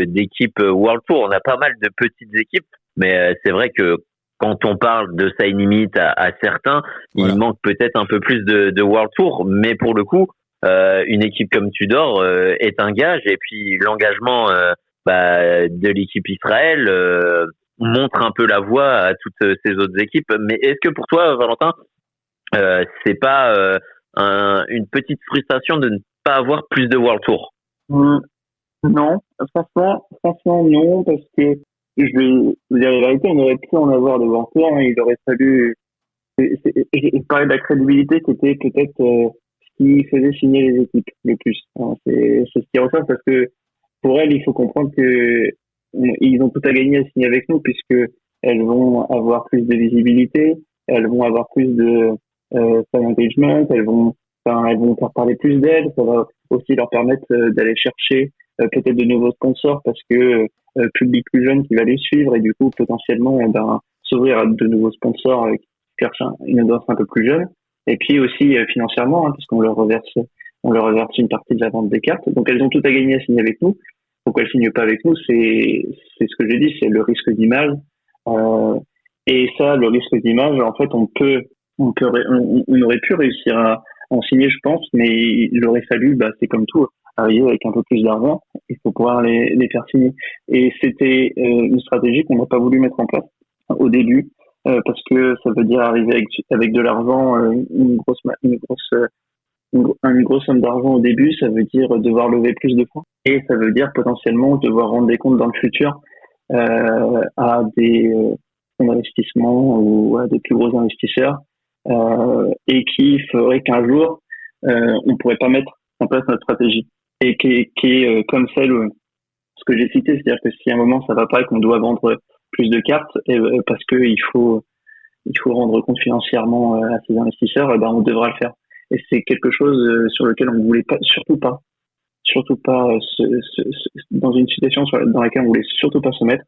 d'équipes World Tour. On a pas mal de petites équipes, mais c'est vrai que quand on parle de Silent à certains, il manque peut-être un peu plus de World Tour, mais pour le coup, une équipe comme Tudor est un gage, et puis l'engagement de l'équipe Israël montre un peu la voie à toutes ces autres équipes. Mais est-ce que pour toi, Valentin, c'est pas une petite frustration de ne pas avoir plus de World Tour? Non, franchement non, parce que je vais vous dire la vérité, on aurait pu en avoir de World Tour, il aurait fallu... Je parlais de la crédibilité qui était peut-être ce qui faisait signer les équipes le plus. C'est ce qui ressort, parce que pour elles, il faut comprendre que ils ont tout à gagner à signer avec nous, puisque elles vont avoir plus de visibilité, elles vont avoir plus de fan engagement, elles vont faire parler plus d'elles, ça va aussi leur permettre d'aller chercher peut-être de nouveaux sponsors, parce que public plus jeune qui va les suivre, et du coup potentiellement s'ouvrir à de nouveaux sponsors qui cherchent une audience un peu plus jeune, et puis aussi financièrement, parce qu'on leur reverse une partie de la vente des cartes. Donc elles ont tout à gagner à signer avec nous. Pourquoi elles signent pas avec nous, c'est ce que j'ai dit, c'est le risque d'image. Et ça, le risque d'image, en fait, on aurait pu réussir à en signer, je pense, mais il aurait fallu, c'est comme tout, arriver avec un peu plus d'argent. Il faut pouvoir les faire signer. Et c'était une stratégie qu'on n'a pas voulu mettre en place au début, parce que ça veut dire arriver avec de l'argent, une grosse somme d'argent au début, ça veut dire devoir lever plus de fonds, et ça veut dire potentiellement devoir rendre des comptes dans le futur à des fonds d'investissement ou à des plus gros investisseurs, et qui ferait qu'un jour on pourrait pas mettre en place notre stratégie, et qui est comme ce que j'ai cité, c'est-à-dire que si à un moment ça va pas et qu'on doit vendre plus de cartes, parce que il faut rendre compte financièrement à ces investisseurs, on devra le faire. Et c'est quelque chose sur lequel on ne voulait surtout pas dans une situation dans laquelle on voulait surtout pas se mettre.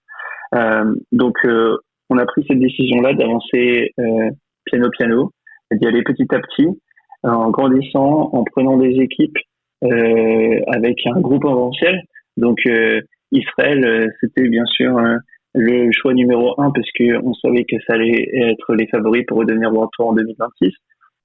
Donc on a pris cette décision-là d'avancer piano, d'y aller petit à petit, en grandissant, en prenant des équipes avec un groupe potentiel. Donc Israël, c'était bien sûr le choix numéro 1, parce que on savait que ça allait être les favoris pour redevenir World Tour en 2026.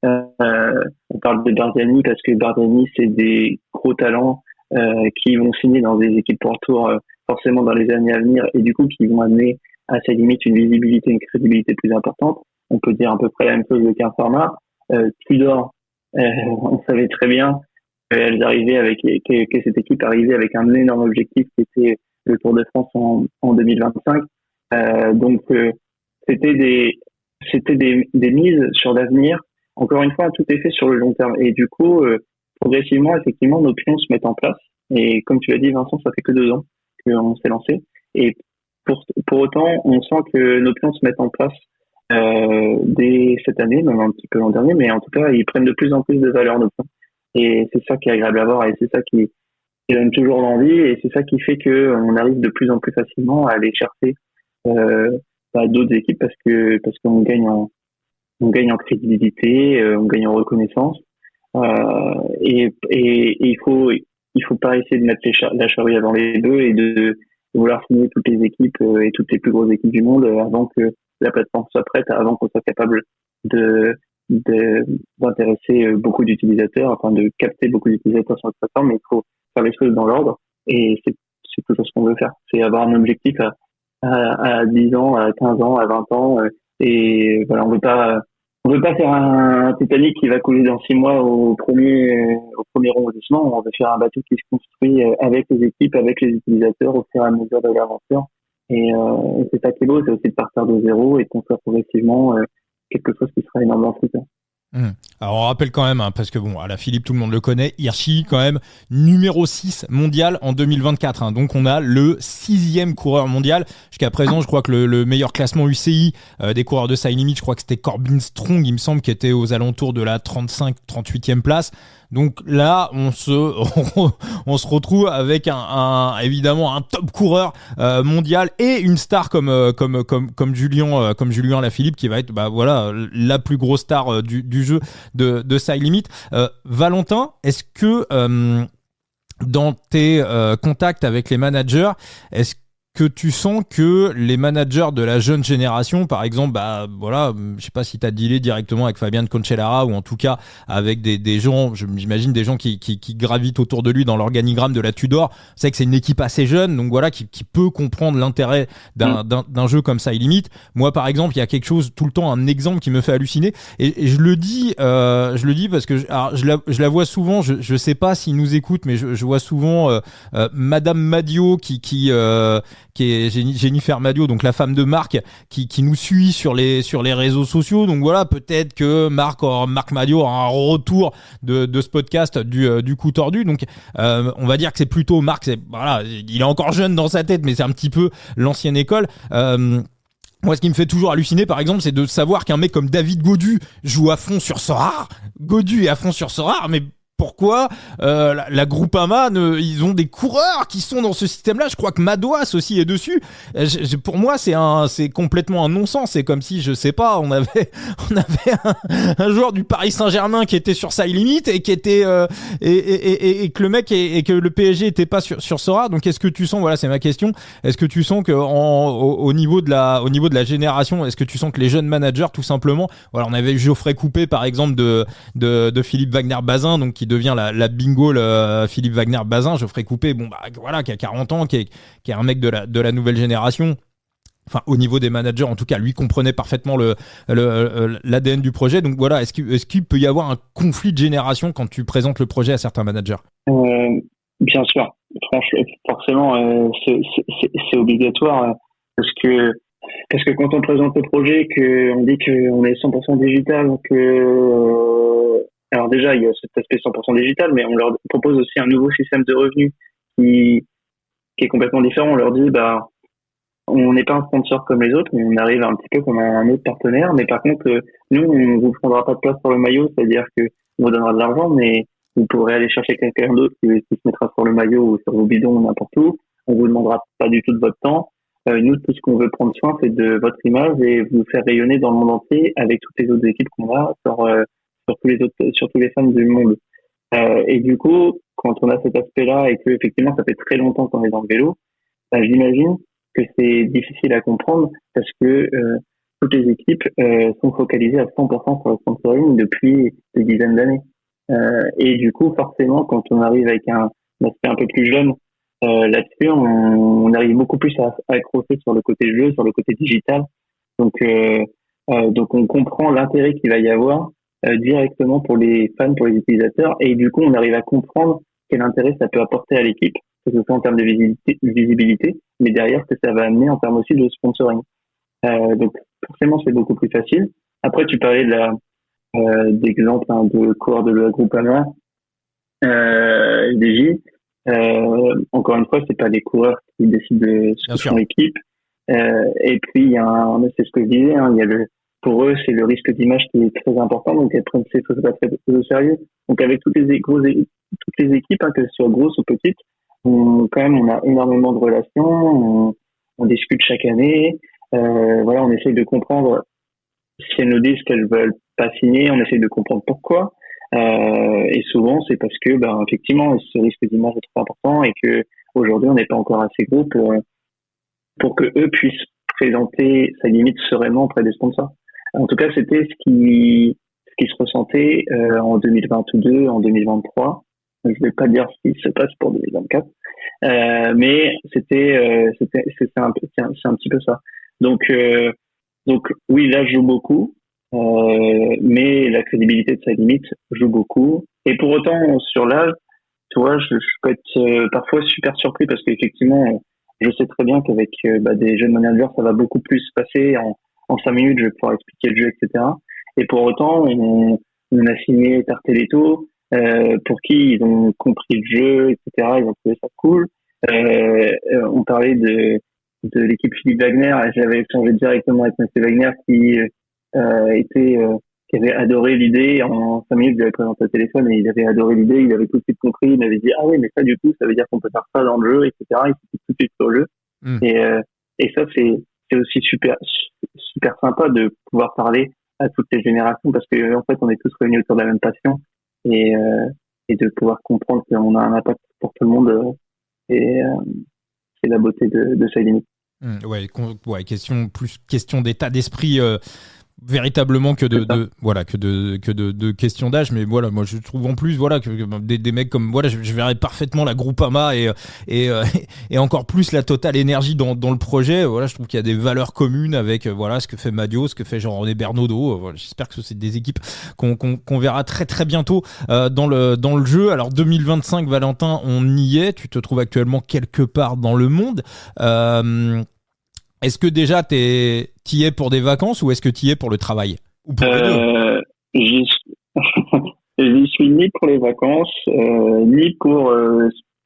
On parle de Bardiani parce que Bardiani, c'est des gros talents qui vont signer dans des équipes World Tour forcément dans les années à venir, et du coup qui vont amener à sa limite une visibilité, une crédibilité plus importante. On peut dire à peu près la même chose de Quint Pharma. Tudor, on savait très bien que cette équipe arrivait avec un énorme objectif qui était le Tour de France en 2025. C'était des mises sur l'avenir. Encore une fois, tout est fait sur le long terme. Et du coup, progressivement, effectivement, nos pions se mettent en place. Et comme tu l'as dit, Vincent, ça fait que 2 ans qu'on s'est lancé. Et pour autant, on sent que nos pions se mettent en place dès cette année, même un petit peu l'an dernier, mais en tout cas, ils prennent de plus en plus de valeur, nos pions. Et c'est ça qui est agréable à voir, et c'est ça qui donne toujours l'envie, et c'est ça qui fait que on arrive de plus en plus facilement à aller chercher d'autres équipes parce qu'on gagne en crédibilité, on gagne en reconnaissance, et il faut pas essayer de mettre la charrue avant les bœufs et de vouloir signer toutes les équipes et toutes les plus grosses équipes du monde avant que la plateforme soit prête, avant qu'on soit capable d'intéresser beaucoup d'utilisateurs, enfin de capter beaucoup d'utilisateurs sur la plateforme. Mais il faut faire les choses dans l'ordre, et c'est toujours ce qu'on veut faire, c'est avoir un objectif à 10 ans, à 15 ans, à 20 ans, et voilà, on veut pas faire un Titanic qui va couler dans 6 mois au premier rebondissement. On veut faire un bateau qui se construit avec les équipes, avec les utilisateurs au fur et à mesure de l'aventure, et c'est ça qui est beau, c'est aussi de partir de zéro et de construire progressivement quelque chose qui sera énormément fructueux. Alors on rappelle quand même, parce que bon, à la Philippe, tout le monde le connaît, Hirschi quand même numéro 6 mondial en 2024. Donc on a le 6e coureur mondial. Jusqu'à présent, je crois que le meilleur classement UCI des coureurs de Side Limit, je crois que c'était Corbin Strong, il me semble, qui était aux alentours de la 38e place. Donc là, on se retrouve avec évidemment un top coureur mondial et une star comme Julien Lafilippe, qui va être la plus grosse star du jeu de Side Limit. Valentin, est-ce que dans tes contacts avec les managers, est-ce que tu sens que les managers de la jeune génération, par exemple, je sais pas si tu as dealé directement avec Fabien Cancellara ou en tout cas avec des gens, j'imagine des gens qui gravitent autour de lui dans l'organigramme de la Tudor. C'est que c'est une équipe assez jeune, donc voilà, qui peut comprendre l'intérêt d'un jeu comme ça, limite. Moi, par exemple, il y a quelque chose tout le temps, un exemple qui me fait halluciner, et je le dis parce que je la vois souvent. Je sais pas s'il nous écoute, mais je vois souvent Madame Madio qui est Jennifer Madio, donc la femme de Marc, qui nous suit sur les réseaux sociaux. Donc voilà, peut-être que Marc Madio a un retour de ce podcast du coup tordu. Donc on va dire que c'est plutôt Marc, il est encore jeune dans sa tête, mais c'est un petit peu l'ancienne école. Moi, ce qui me fait toujours halluciner, par exemple, c'est de savoir qu'un mec comme David Gaudu joue à fond sur Sorare. Gaudu est à fond sur Sorare, mais pourquoi la Groupama, ils ont des coureurs qui sont dans ce système-là. Je crois que Madouas aussi est dessus. Pour moi, c'est complètement un non-sens. C'est comme si, je sais pas, on avait un joueur du Paris Saint-Germain qui était sur Side Limit et qui était et que le mec et que le PSG était pas sur Sora. Donc, est-ce que tu sens, voilà, c'est ma question. Est-ce que tu sens que au niveau de la génération, est-ce que tu sens que les jeunes managers, tout simplement, voilà, on avait eu Geoffrey Coupé par exemple de Philippe Wagner-Bazin, donc qui devient la bingo Philippe Wagner-Bazin, Geoffrey Coupé, qui a 40 ans, qui est un mec de la nouvelle génération. Enfin, au niveau des managers, en tout cas, lui comprenait parfaitement l'ADN du projet. Donc voilà, est-ce qu'il peut y avoir un conflit de génération quand tu présentes le projet à certains managers ? Bien sûr, franchement, forcément, c'est obligatoire parce que quand on présente le projet, qu'on dit qu'on est 100% digital, alors déjà, il y a cet aspect 100% digital, mais on leur propose aussi un nouveau système de revenus qui est complètement différent. On leur dit, on n'est pas un sponsor comme les autres, mais on arrive un petit peu comme un autre partenaire. Mais par contre, nous, on vous prendra pas de place sur le maillot, c'est-à-dire que on vous donnera de l'argent, mais vous pourrez aller chercher quelqu'un d'autre qui se mettra sur le maillot ou sur vos bidons ou n'importe où. On vous demandera pas du tout de votre temps. Nous, tout ce qu'on veut prendre soin, c'est de votre image et vous faire rayonner dans le monde entier avec toutes les autres équipes qu'on a sur tous les fans du monde. Et du coup, quand on a cet aspect-là et que effectivement ça fait très longtemps qu'on est dans le vélo, j'imagine que c'est difficile à comprendre parce que toutes les équipes sont focalisées à 100% sur le sponsoring depuis des dizaines d'années. Et du coup, forcément, quand on arrive avec un aspect un peu plus jeune là-dessus, on arrive beaucoup plus à accrocher sur le côté jeu, sur le côté digital. Donc on comprend l'intérêt qu'il va y avoir directement pour les fans, pour les utilisateurs, et du coup on arrive à comprendre quel intérêt ça peut apporter à l'équipe, que ce soit en termes de visibilité, mais derrière ce que ça va amener en termes aussi de sponsoring. Donc forcément c'est beaucoup plus facile. Après tu parlais d'exemple de coureurs de la Groupama, des J. Encore une fois, c'est pas les coureurs qui décident de ce que font l'équipe. Et puis il y a c'est ce que je disais, il y a pour eux c'est le risque d'image qui est très important, donc elles prennent ces choses pas très au sérieux. Donc avec toutes les équipes, que ce soit grosses ou petites, on a énormément de relations, on discute chaque année, on essaye de comprendre si elles nous disent qu'elles veulent pas signer, on essaye de comprendre pourquoi. Et souvent c'est parce que effectivement ce risque d'image est trop important et que aujourd'hui on n'est pas encore assez gros pour que eux puissent présenter sa limite sereinement auprès des sponsors. En tout cas, c'était ce qui se ressentait en 2022, en 2023. Je vais pas dire ce qui se passe pour 2024, mais c'est un petit peu ça. Donc oui, là je joue beaucoup, mais la crédibilité de sa limite joue beaucoup. Et pour autant, sur l'âge, tu vois, je peux être parfois super surpris parce qu'effectivement, je sais très bien qu'avec des jeunes managers, ça va beaucoup plus se passer. En 5 minutes, je vais pouvoir expliquer le jeu, etc. Et pour autant, on a signé Tarteletto, pour qui ils ont compris le jeu, etc. Ils ont trouvé ça cool. On parlait de l'équipe Philippe Wagner. J'avais échangé directement avec M. Wagner qui avait adoré l'idée. En 5 minutes, je lui avais présenté le téléphone et il avait adoré l'idée. Il avait tout de suite compris. Il m'avait dit, ah oui, mais ça, du coup, ça veut dire qu'on peut faire ça dans le jeu, etc. Il s'était tout de suite sur le jeu. Et ça, c'est aussi super sympa de pouvoir parler à toutes les générations parce que, en fait, on est tous réunis autour de la même passion et de pouvoir comprendre qu'on a un impact pour tout le monde. C'est la beauté de sa limite. Question d'état d'esprit, véritablement que de questions d'âge, mais voilà, moi je trouve en plus que des mecs comme je verrais parfaitement la Groupama et encore plus la totale énergie dans le projet. Je trouve qu'il y a des valeurs communes avec ce que fait Madio, ce que fait Jean-René Bernaudot. J'espère que c'est des équipes qu'on verra très très bientôt dans le jeu. Alors 2025, Valentin, on y est. Tu te trouves actuellement quelque part dans le monde. Est-ce que déjà t'y es pour des vacances ou est-ce que t'y es pour le travail ou pour les deux? J'y suis ni pour les vacances ni pour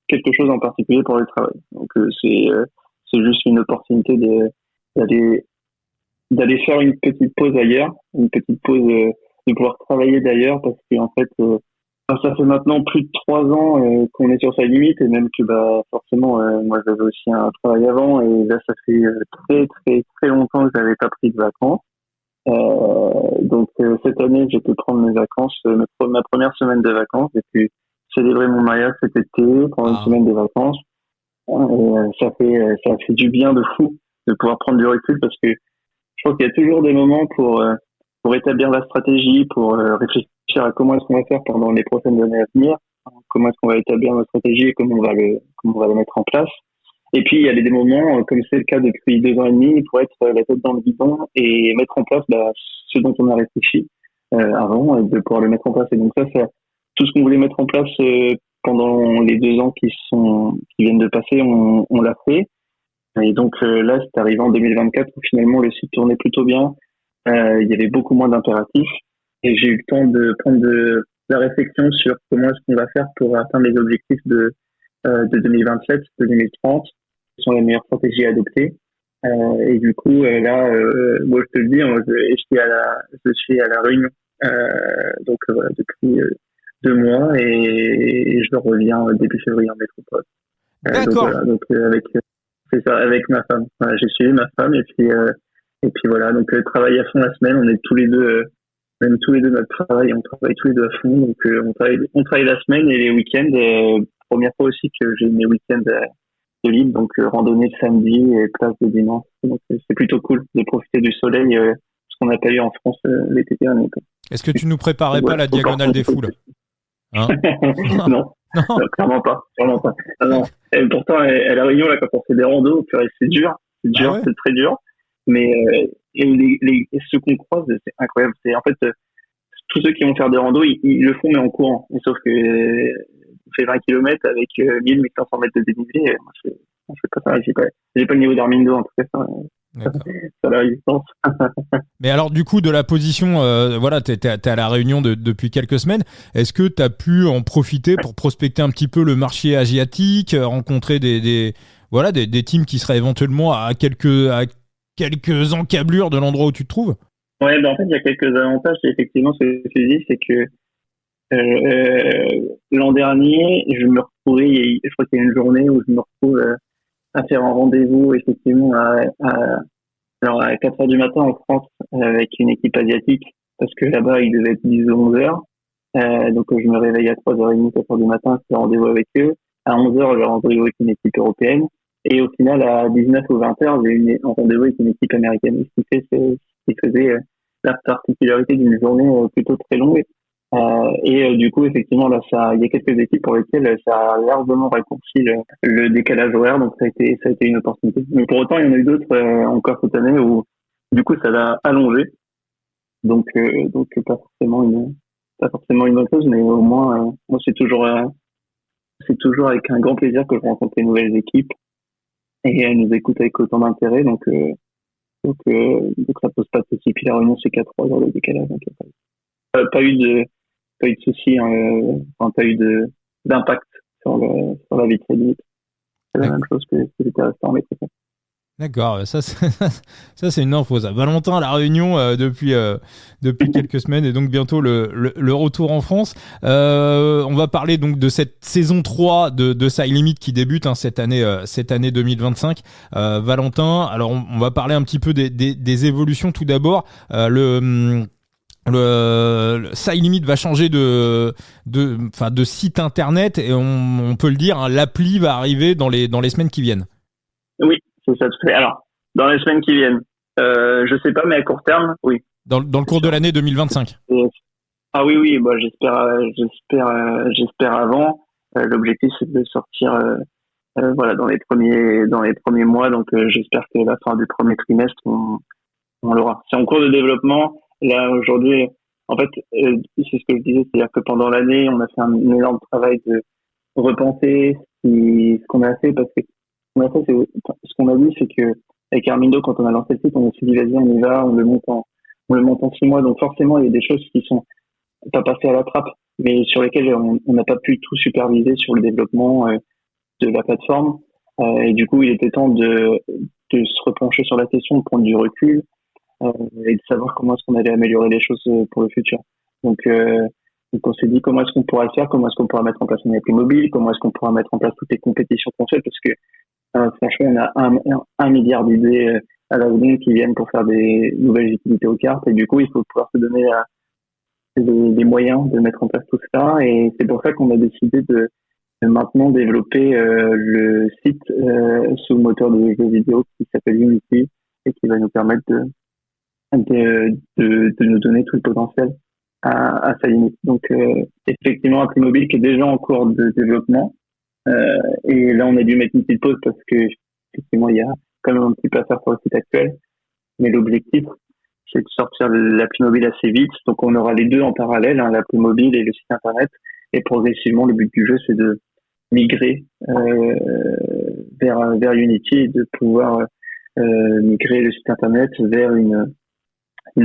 quelque chose en particulier pour le travail. Donc c'est juste une opportunité d'aller faire une petite pause ailleurs, une petite pause de pouvoir travailler d'ailleurs parce qu'en fait ça fait maintenant plus de 3 ans qu'on est sur sa limite et même que forcément moi j'avais aussi un travail avant et là ça fait très très très longtemps que j'avais pas pris de vacances. Donc cette année j'ai pu prendre mes vacances, ma première semaine de vacances. J'ai pu célébrer mon mariage cet été, prendre une semaine de vacances. Et ça fait du bien de fou de pouvoir prendre du recul parce que je pense qu'il y a toujours des moments pour établir la stratégie, pour réfléchir à comment est-ce qu'on va faire pendant les prochaines années à venir, comment est-ce qu'on va établir notre stratégie et comment on va le mettre en place. Et puis il y a des moments, comme c'est le cas depuis 2 ans et demi, pour être la tête dans le guidon et mettre en place ce dont on a réfléchi avant et de pouvoir le mettre en place. Et donc ça tout ce qu'on voulait mettre en place pendant les 2 ans qui viennent de passer, on l'a fait. Et donc là, c'est arrivé en 2024 où finalement le site tournait plutôt bien. Il y avait beaucoup moins d'impératifs et j'ai eu le temps de prendre de la réflexion sur comment est-ce qu'on va faire pour atteindre les objectifs de 2027, 2030, qui sont les meilleures stratégies à adopter. Et du coup, là, moi je te le dis, je suis à la Réunion, donc voilà, depuis 2 mois et je reviens début février en métropole. D'accord. Donc avec ma femme. Voilà, j'ai suivi ma femme et puis voilà, donc travail à fond la semaine, on est tous les deux notre travail, on travaille tous les deux à fond, donc on travaille la semaine et les week-ends. Première fois aussi que j'ai mes week-ends de libre, donc randonnée le samedi et classe de dimanche. Donc c'est plutôt cool de profiter du soleil, ce qu'on n'a pas eu en France l'été dernier. Est-ce que tu nous préparais pas la diagonale des foules? Non, clairement pas. Non. Et pourtant, à La Réunion, là, quand on fait des randos, c'est dur, c'est très dur. Mais ceux qu'on croise, c'est incroyable. C'est en fait tous ceux qui vont faire des randos, ils le font mais en courant. Et sauf que on fait 20 km avec 1000-1500 mètres de dénivelé. Moi, je fais pas ça. J'ai pas le niveau d'Armindo en tout cas. Ça la résistance. Mais alors du coup de la position, voilà, t'es à la Réunion depuis quelques semaines. Est-ce que t'as pu en profiter pour prospecter un petit peu le marché asiatique, rencontrer des teams qui seraient éventuellement à quelques encablures de l'endroit où tu te trouves? Ouais, en fait il y a quelques avantages. Effectivement, ce que tu dis, c'est que l'an dernier, je me retrouvais, je crois qu'il y a une journée où je me retrouve à faire un rendez-vous effectivement à 4h du matin en France avec une équipe asiatique parce que là-bas il devait être 10 ou 11h. Donc je me réveille à 3h30, 4h du matin, je fais rendez-vous avec eux. À 11h, j'ai rendez-vous avec une équipe européenne. Et au final, à 19 ou 20h, j'ai eu un rendez-vous avec une équipe américaine. Ce qui faisait la particularité d'une journée plutôt très longue. Du coup, effectivement, là, il y a quelques équipes pour lesquelles ça a largement raccourci le décalage horaire, donc ça a été une opportunité. Mais pour autant, il y en a eu d'autres encore cette année où, du coup, ça l'a allongé. Donc pas forcément une bonne chose, mais au moins, moi, c'est toujours avec un grand plaisir que je rencontre les nouvelles équipes et elles nous écoutent avec autant d'intérêt, donc ça pose pas de souci. Puis la Réunion, c'est qu'à 3 heures de décalage, donc pas eu de soucis, pas eu d'impact sur la vie très limite. C'est la même chose que j'étais resté en métropole. D'accord, ça c'est une info ça. Valentin à la Réunion depuis quelques semaines et donc bientôt le retour en France. On va parler donc de cette saison 3 de Side Limit qui débute cette année 2025. Valentin, alors on va parler un petit peu des évolutions tout d'abord. Le Side Limit va changer de site internet et on peut le dire, l'appli va arriver dans les semaines qui viennent. Oui, c'est ça tout à fait. Alors, dans les semaines qui viennent, je sais pas, mais à court terme, oui. Dans le cours de l'année 2025. Ah oui, bah j'espère avant. L'objectif c'est de sortir dans les premiers mois, donc j'espère que la fin du premier trimestre on l'aura. C'est en cours de développement. Là aujourd'hui, en fait, c'est ce que je disais, c'est-à-dire que pendant l'année, on a fait un énorme travail de repenser ce qu'on a fait, parce que ce qu'on a dit, c'est que avec Armindo, quand on a lancé le site, on s'est dit vas-y, on y va, on le monte en 6 mois. Donc forcément, il y a des choses qui sont pas passées à la trappe, mais sur lesquelles on n'a pas pu tout superviser sur le développement de la plateforme. Et du coup, il était temps de se repencher sur la question, de prendre du recul et de savoir comment est-ce qu'on allait améliorer les choses pour le futur. Donc on s'est dit comment est-ce qu'on pourra le faire, comment est-ce qu'on pourra mettre en place une appli mobile, comment est-ce qu'on pourra mettre en place toutes les compétitions qu'on fait, parce que franchement, on a un milliard d'idées à la seconde qui viennent pour faire des nouvelles utilités aux cartes, et du coup, il faut pouvoir se donner les moyens de mettre en place tout ça, et c'est pour ça qu'on a décidé de maintenant développer le site sous le moteur de jeux vidéo qui s'appelle Unity, et qui va nous permettre de nous donner tout le potentiel à sa limite. Donc, effectivement, appli mobile qui est déjà en cours de développement. Et là, on a dû mettre une petite pause parce que, effectivement, il y a quand même un petit peu à faire sur le site actuel. Mais l'objectif, c'est de sortir l'appli mobile assez vite. Donc, on aura les deux en parallèle, l'appli mobile et le site internet. Et progressivement, le but du jeu, c'est de migrer vers Unity et de pouvoir migrer le site internet vers une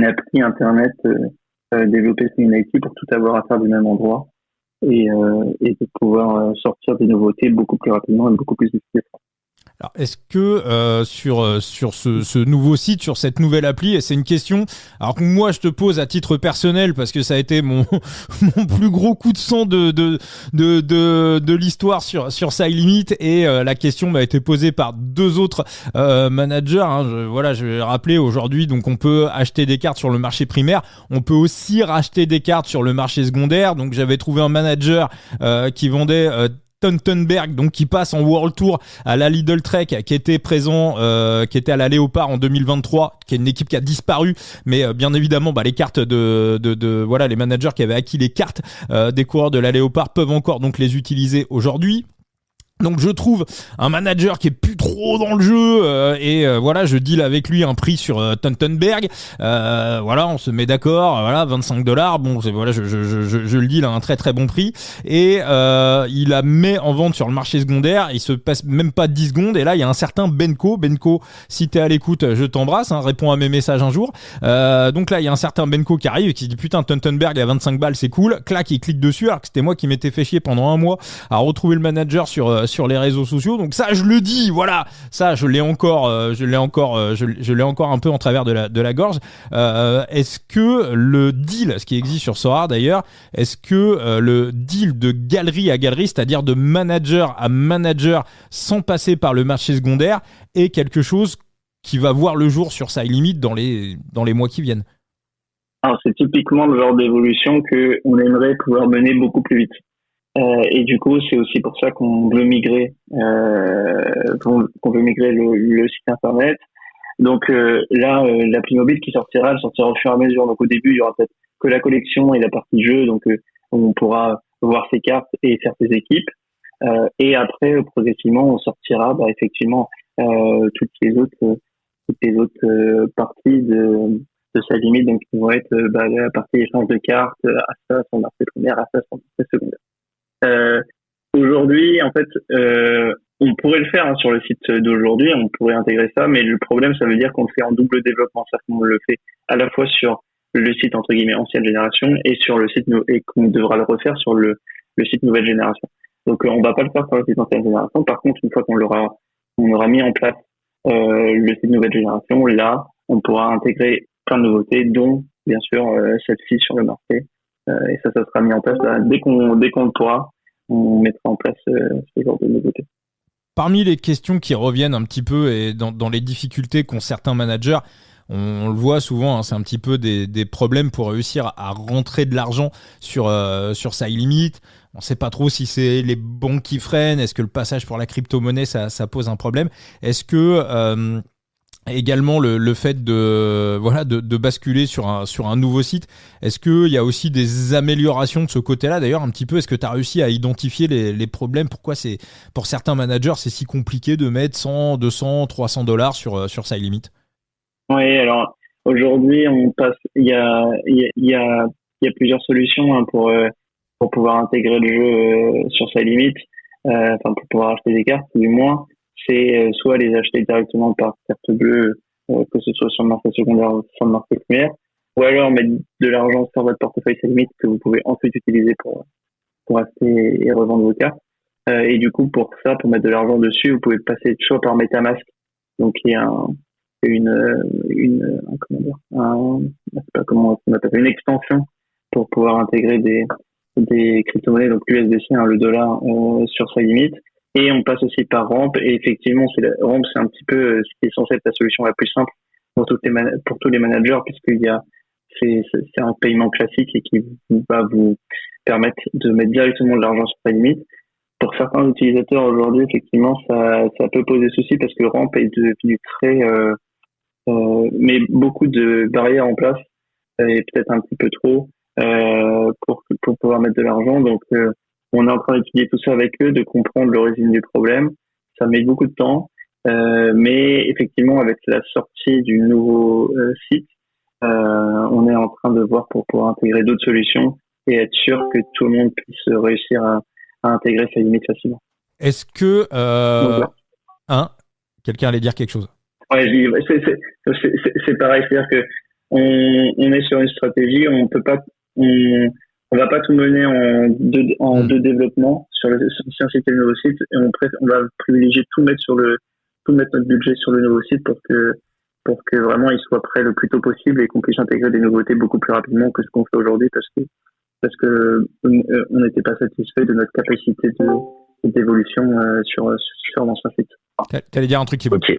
appli internet développée sur Unity pour tout avoir à faire du même endroit et de pouvoir sortir des nouveautés beaucoup plus rapidement et beaucoup plus efficacement. Alors, est-ce que sur ce nouveau site, sur cette nouvelle appli, et c'est une question alors que moi je te pose à titre personnel parce que ça a été mon plus gros coup de sang de l'histoire sur Side Limit, et la question m'a été posée par deux autres managers. Je vais rappeler aujourd'hui, donc on peut acheter des cartes sur le marché primaire, on peut aussi racheter des cartes sur le marché secondaire. Donc j'avais trouvé un manager qui vendait Tontenberg, donc qui passe en World Tour à la Lidl Trek, qui était présent, qui était à la Léopard en 2023, qui est une équipe qui a disparu, mais bien évidemment, les cartes les managers qui avaient acquis les cartes des coureurs de la Léopard peuvent encore donc les utiliser aujourd'hui. Donc je trouve un manager qui est plus trop trop dans le jeu et voilà, je deal avec lui un prix sur Teutenberg. Voilà, on se met d'accord. Voilà, $25. Bon, voilà, je le deal à un très très bon prix et il la met en vente sur le marché secondaire. Il se passe même pas 10 secondes et là il y a un certain Benko. Benko, si t'es à l'écoute, je t'embrasse. Réponds à mes messages un jour. Donc là il y a un certain Benko qui arrive et qui dit putain, Teutenberg à 25 balles, c'est cool. Clac, il clique dessus alors que c'était moi qui m'étais fait chier pendant un mois à retrouver le manager sur les réseaux sociaux. Donc ça je le dis, voilà, ça je l'ai encore un peu en travers de la gorge. Est-ce que le deal, ce qui existe sur Sorare d'ailleurs, est-ce que le deal de galerie à galerie, c'est-à-dire de manager à manager sans passer par le marché secondaire, est quelque chose qui va voir le jour sur Side Limit dans les mois qui viennent? Alors, c'est typiquement le genre d'évolution que on aimerait pouvoir mener beaucoup plus vite. Et du coup, c'est aussi pour ça qu'on veut migrer, le site internet. Donc là, l'appli mobile qui sortira, elle sortira au fur et à mesure. Donc au début, il y aura peut-être que la collection et la partie jeu, donc on pourra voir ses cartes et faire ses équipes. Et après, progressivement, on sortira effectivement toutes les autres parties de sa limite, donc qui vont être la partie échange de cartes, Asta, son marché primaire, Asta, son marché secondaire. Aujourd'hui, en fait, on pourrait le faire sur le site d'aujourd'hui, on pourrait intégrer ça, mais le problème, ça veut dire qu'on le fait en double développement, c'est-à-dire qu'on le fait à la fois sur le site entre guillemets ancienne génération et sur le site et qu'on devra le refaire sur le site nouvelle génération. Donc on va pas le faire sur le site ancienne génération. Par contre, une fois qu'on aura mis en place le site nouvelle génération, là, on pourra intégrer plein de nouveautés, dont bien sûr celle-ci sur le marché. Et ça sera mis en place dès qu'on le pourra. On mettra en place ce genre de nouveautés. Parmi les questions qui reviennent un petit peu et dans les difficultés qu'ont certains managers, on le voit souvent, c'est un petit peu des problèmes pour réussir à rentrer de l'argent sur Side Limit. On ne sait pas trop si c'est les banques qui freinent, est-ce que le passage pour la crypto-monnaie ça pose un problème. Est-ce que également le fait de basculer sur un nouveau site, est-ce qu'il y a aussi des améliorations de ce côté-là d'ailleurs un petit peu? Est-ce que tu as réussi à identifier les problèmes? Pourquoi pour certains managers c'est si compliqué de mettre 100, 200, $300 sur Side Limit? Oui, alors aujourd'hui il y a plusieurs solutions pour pouvoir intégrer le jeu sur Side Limit, pour pouvoir acheter des cartes du moins. C'est soit les acheter directement par carte bleue, que ce soit sur le marché secondaire ou sur le marché primaire, ou alors mettre de l'argent sur votre portefeuille Side Limit que vous pouvez ensuite utiliser pour acheter et revendre vos cartes. Et du coup, pour mettre de l'argent dessus, vous pouvez passer soit par MetaMask, donc il y a une extension pour pouvoir intégrer des crypto-monnaies, donc l'USDC, le dollar, sur Side Limit. Et on passe aussi par Ramp. Et effectivement, Ramp, c'est un petit peu ce qui est censé être la solution la plus simple pour tous les managers, c'est un paiement classique et qui va vous permettre de mettre directement de l'argent sur Side Limit. Pour certains utilisateurs aujourd'hui, effectivement, ça peut poser souci parce que Ramp est devenu met beaucoup de barrières en place et peut-être un petit peu trop pour pouvoir mettre de l'argent. Donc on est en train d'étudier tout ça avec eux, de comprendre l'origine du problème. Ça met beaucoup de temps, mais effectivement, avec la sortie du nouveau site, on est en train de voir pour pouvoir intégrer d'autres solutions et être sûr que tout le monde puisse réussir à intégrer Side Limit facilement. Est-ce que quelqu'un allait dire quelque chose? Ouais, c'est pareil, c'est-à-dire que on est sur une stratégie, on va pas tout mener en deux développements sur un site et le nouveau site, et on va privilégier tout mettre notre budget sur le nouveau site pour que vraiment il soit prêt le plus tôt possible et qu'on puisse intégrer des nouveautés beaucoup plus rapidement que ce qu'on fait aujourd'hui parce que on n'était pas satisfait de notre capacité d'évolution sur l'ancien site. T'allais dire un truc qui Ok.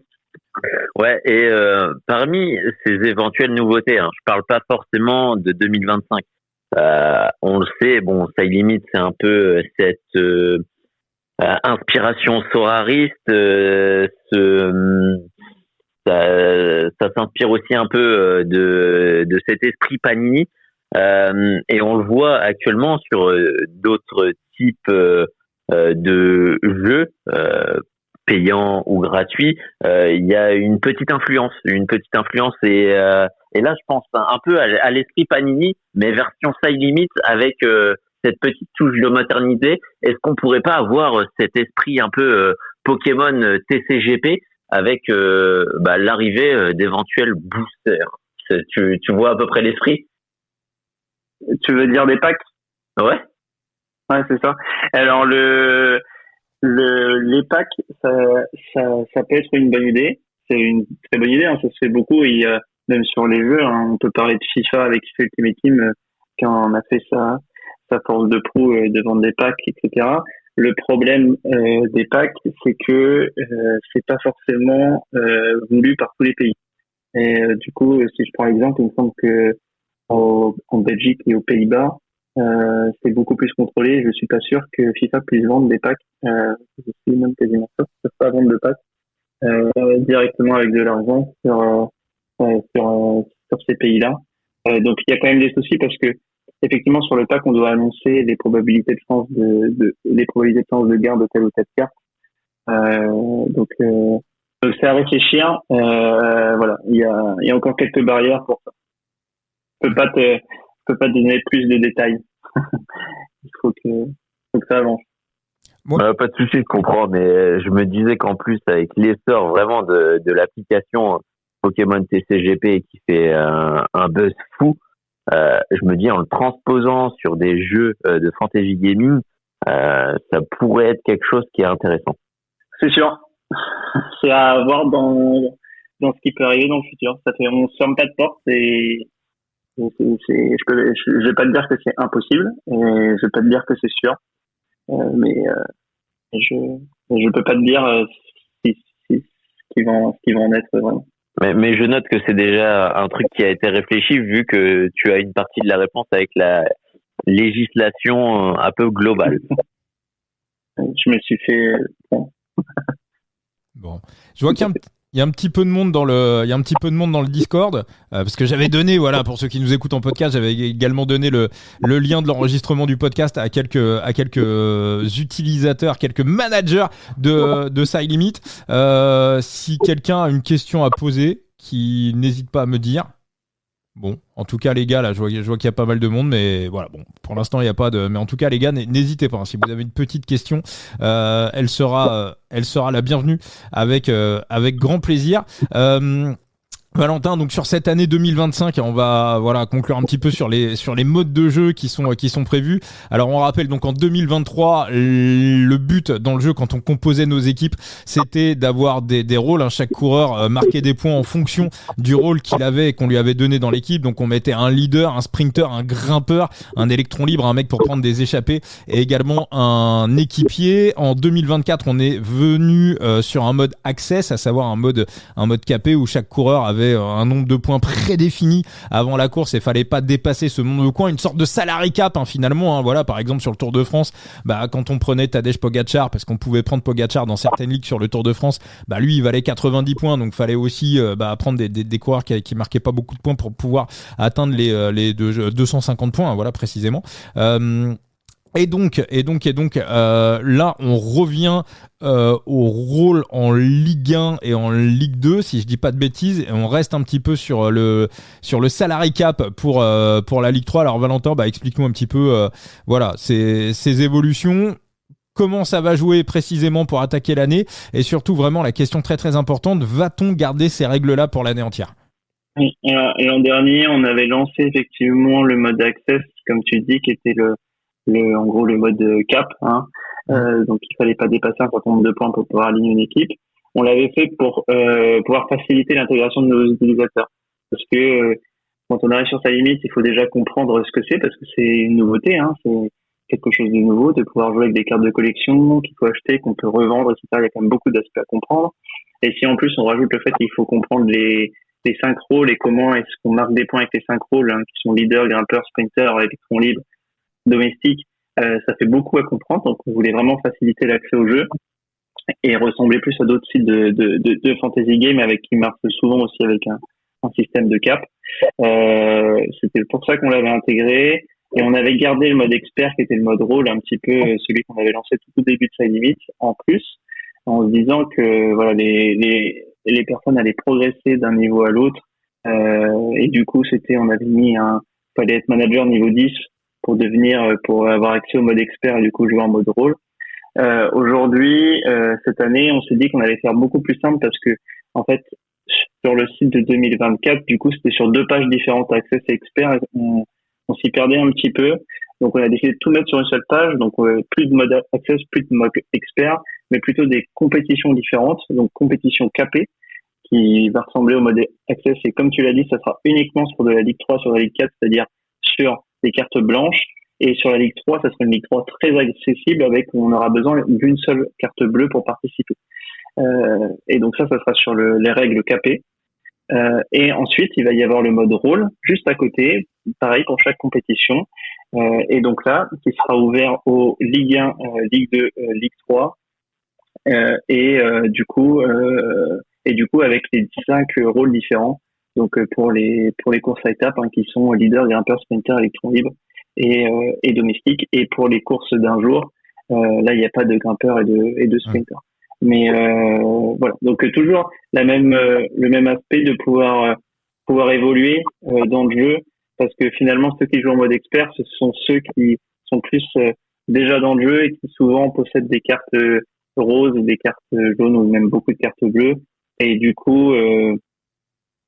Ouais, et parmi ces éventuelles nouveautés, je parle pas forcément de 2025. On le sait, Side Limit, c'est un peu cette inspiration sorariste. Ça s'inspire aussi un peu de cet esprit Panini. Et on le voit actuellement sur d'autres types de jeux. payant ou gratuit, il y a une petite influence et là je pense un peu à l'esprit Panini, mais version Side Limit avec cette petite touche de modernité. Est-ce qu'on pourrait pas avoir cet esprit un peu Pokémon TCGP avec l'arrivée d'éventuels boosters? Tu vois à peu près l'esprit? Tu veux dire des packs? Ouais. Ouais, c'est ça. Alors les packs, ça peut être une bonne idée. C'est une très bonne idée, hein. Ça se fait beaucoup. Il y a, même sur les jeux, hein, on peut parler de FIFA avec Ultimate Team, quand on a fait sa force de proue de vendre des packs, etc. Le problème des packs, c'est que c'est pas forcément voulu par tous les pays. Et du coup, si je prends l'exemple, il me semble que en Belgique et aux Pays-Bas, c'est beaucoup plus contrôlé. Je suis pas sûr que FIFA puisse vendre des packs. Je suis même quasiment sûr qu'ils peuvent pas vendre de packs directement avec de l'argent sur ces pays-là. Donc il y a quand même des soucis parce que effectivement sur le pack on doit annoncer les probabilités de chance de garde de telle ou telle carte. Donc c'est à réfléchir. Voilà, il y a encore quelques barrières pour ça. Je peux pas te donner plus de détails. Il faut que ça avance. Pas de souci, je comprends, mais je me disais qu'en plus avec l'essor vraiment de l'application Pokémon TCGP qui fait un buzz fou, je me dis en le transposant sur des jeux de fantasy gaming, ça pourrait être quelque chose qui est intéressant. C'est sûr. C'est à voir dans ce qui peut arriver dans le futur. On se ferme pas de porte et je vais pas te dire que c'est impossible et je vais pas te dire que c'est sûr, mais je peux pas te dire ce qui va en être vraiment. Mais je note que c'est déjà un truc qui a été réfléchi vu que tu as une partie de la réponse avec la législation un peu globale. Je me suis fait Bon, je vois qu'il y a un petit peu de monde dans le Discord, parce que j'avais donné, voilà, pour ceux qui nous écoutent en podcast, j'avais également donné le lien de l'enregistrement du podcast à quelques utilisateurs, quelques managers de Side Limit. Si quelqu'un a une question à poser, qui n'hésite pas à me dire. Bon, en tout cas les gars, là je vois qu'il y a pas mal de monde, mais voilà, bon, pour l'instant il n'y a pas de, mais en tout cas les gars, n'hésitez pas, hein, si vous avez une petite question, elle sera la bienvenue avec grand plaisir. Valentin, donc sur cette année 2025, on va conclure un petit peu sur les modes de jeu qui sont prévus. Alors on rappelle donc en 2023, le but dans le jeu quand on composait nos équipes, c'était d'avoir des rôles. Chaque coureur marquait des points en fonction du rôle qu'il avait et qu'on lui avait donné dans l'équipe. Donc on mettait un leader, un sprinter, un grimpeur, un électron libre, un mec pour prendre des échappées et également un équipier. En 2024, on est venu sur un mode access, à savoir un mode capé où chaque coureur avait un nombre de points prédéfini avant la course et fallait pas dépasser ce nombre de points, une sorte de salary cap finalement, hein, voilà, par exemple sur le Tour de France, quand on prenait Tadej Pogačar, parce qu'on pouvait prendre Pogačar dans certaines ligues sur le Tour de France, lui il valait 90 points, donc fallait aussi prendre des coureurs qui marquaient pas beaucoup de points pour pouvoir atteindre les 250 points, voilà précisément. Et donc, là, on revient au rôle en Ligue 1 et en Ligue 2, si je dis pas de bêtises, et on reste un petit peu sur le salary cap pour la Ligue 3. Alors Valentin, explique-nous un petit peu, ces évolutions. Comment ça va jouer précisément pour attaquer l'année, et surtout vraiment la question très très importante, va-t-on garder ces règles-là pour l'année entière? Oui, l'an dernier, on avait lancé effectivement le mode access, comme tu dis, qui était en gros le mode cap, hein. Donc il fallait pas dépasser un certain nombre de points pour pouvoir aligner une équipe. On l'avait fait pour pouvoir faciliter l'intégration de nos utilisateurs, parce que quand on arrive sur sa limite, il faut déjà comprendre ce que c'est, parce que c'est une nouveauté, hein. C'est quelque chose de nouveau, de pouvoir jouer avec des cartes de collection qu'il faut acheter, qu'on peut revendre, etc. Il y a quand même beaucoup d'aspects à comprendre. Et si en plus on rajoute le fait qu'il faut comprendre les 5 rôles et comment est-ce qu'on marque des points avec les 5 rôles, hein, qui sont leader, grimpeur, sprinter, électron libre, domestique, ça fait beaucoup à comprendre. Donc on voulait vraiment faciliter l'accès au jeu et ressembler plus à d'autres sites de fantasy game avec qui marquent souvent aussi avec un système de cap. C'était pour ça qu'on l'avait intégré, et on avait gardé le mode expert qui était le mode rôle, un petit peu celui qu'on avait lancé tout au début de Side Limit en plus. en se disant que voilà les personnes allaient progresser d'un niveau à l'autre. Et du coup, on avait mis fallait être manager niveau 10 pour avoir accès au mode expert et du coup jouer en mode rôle. Aujourd'hui, cette année, on s'est dit qu'on allait faire beaucoup plus simple parce que, en fait, sur le site de 2024, du coup, c'était sur 2 pages différentes, Access et Expert. On s'y perdait un petit peu. Donc, on a décidé de tout mettre sur une seule page. Donc, plus de mode Access, plus de mode Expert, mais plutôt des compétitions différentes. Donc, compétition capée, qui va ressembler au mode Access. Et comme tu l'as dit, ça sera uniquement sur de la Ligue 3, sur la Ligue 4, c'est-à-dire sur des cartes blanches. Et sur la Ligue 3, ça sera une Ligue 3 très accessible où on aura besoin d'une seule carte bleue pour participer. Et donc ça sera sur les règles capées. Et ensuite, il va y avoir le mode rôle juste à côté, pareil pour chaque compétition. Et donc là, qui sera ouvert aux Ligue 1, Ligue 2, Ligue 3. Et du coup avec les 5 rôles différents. Donc pour les courses à étapes qui sont leader, grimpeur, sprinter, électron libre et domestique. Et pour les courses d'un jour, là il n'y a pas de grimpeur et de sprinter. Mais voilà, donc toujours le même aspect de pouvoir évoluer dans le jeu, parce que finalement ceux qui jouent en mode expert, ce sont ceux qui sont plus déjà dans le jeu et qui souvent possèdent des cartes roses, des cartes jaunes ou même beaucoup de cartes bleues, et du coup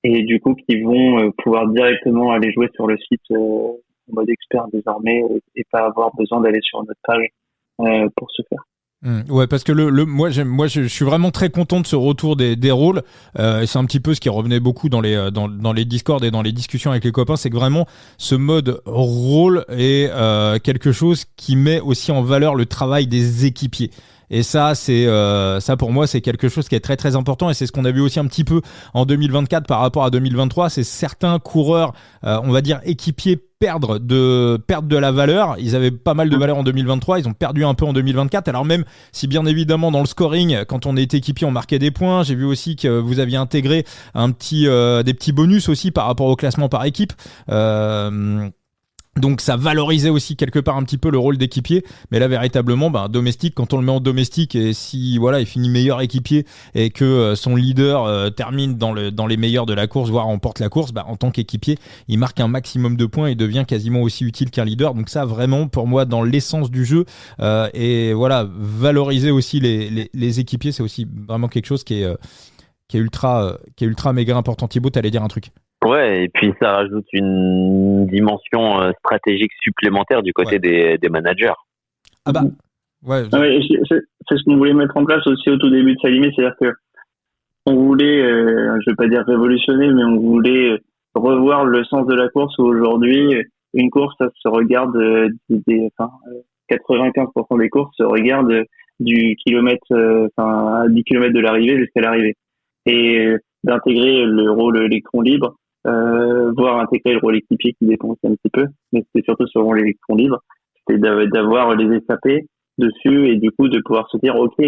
qui vont pouvoir directement aller jouer sur le site en mode expert désormais et pas avoir besoin d'aller sur notre page pour ce faire. Ouais, parce que moi je suis vraiment très content de ce retour des rôles. C'est un petit peu ce qui revenait beaucoup dans les Discord et dans les discussions avec les copains, c'est que vraiment ce mode rôle est quelque chose qui met aussi en valeur le travail des équipiers. Et ça pour moi c'est quelque chose qui est très très important, et c'est ce qu'on a vu aussi un petit peu en 2024 par rapport à 2023. C'est certains coureurs, on va dire équipiers, perdre de la valeur. Ils avaient pas mal de valeur en 2023, ils ont perdu un peu en 2024. Alors même si bien évidemment dans le scoring, quand on est équipier, on marquait des points. J'ai vu aussi que vous aviez intégré des petits bonus aussi par rapport au classement par équipe. Donc ça valorisait aussi quelque part un petit peu le rôle d'équipier, mais là véritablement domestique, quand on le met en domestique, et si voilà il finit meilleur équipier et que son leader termine dans les meilleurs de la course, voire remporte la course, en tant qu'équipier il marque un maximum de points et devient quasiment aussi utile qu'un leader. Donc ça vraiment pour moi dans l'essence du jeu, et voilà, valoriser aussi les équipiers, c'est aussi vraiment quelque chose qui est ultra méga important. Thibaut, t'allais dire un truc? Ouais, et puis ça rajoute une dimension stratégique supplémentaire du côté des managers. Ah bah, ouais. C'est ce qu'on voulait mettre en place aussi au tout début de Salimé, c'est-à-dire que on voulait, je vais pas dire révolutionner, mais on voulait revoir le sens de la course, où aujourd'hui, une course, ça se regarde, 95% des courses se regardent du kilomètre, à 10 km de l'arrivée jusqu'à l'arrivée. Et d'intégrer le rôle électron libre, voire intégrer le rôle équipier qui dépend un petit peu, mais c'était surtout sur le rôle électron libre, c'était d'avoir les échappées dessus et du coup de pouvoir se dire ok,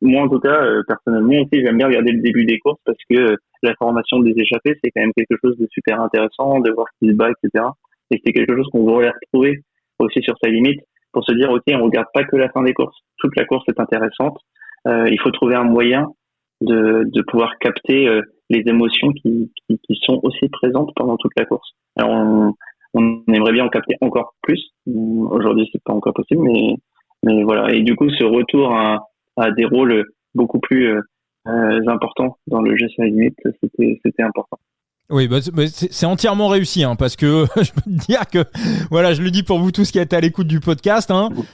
moi en tout cas personnellement aussi j'aime bien regarder le début des courses, parce que la formation des échappées c'est quand même quelque chose de super intéressant, de voir ce qui se bat, etc. Et c'est quelque chose qu'on voudrait retrouver aussi sur sa limite, pour se dire ok, on regarde pas que la fin des courses, toute la course est intéressante, il faut trouver un moyen de pouvoir capter les émotions qui sont aussi présentes pendant toute la course. Alors on aimerait bien en capter encore plus. Aujourd'hui c'est pas encore possible, mais voilà. Et du coup ce retour à des rôles beaucoup plus importants dans le jeu sur la limite, c'était important. Oui, c'est entièrement réussi, parce que je peux te dire que, voilà, je le dis pour vous tous qui êtes à l'écoute du podcast,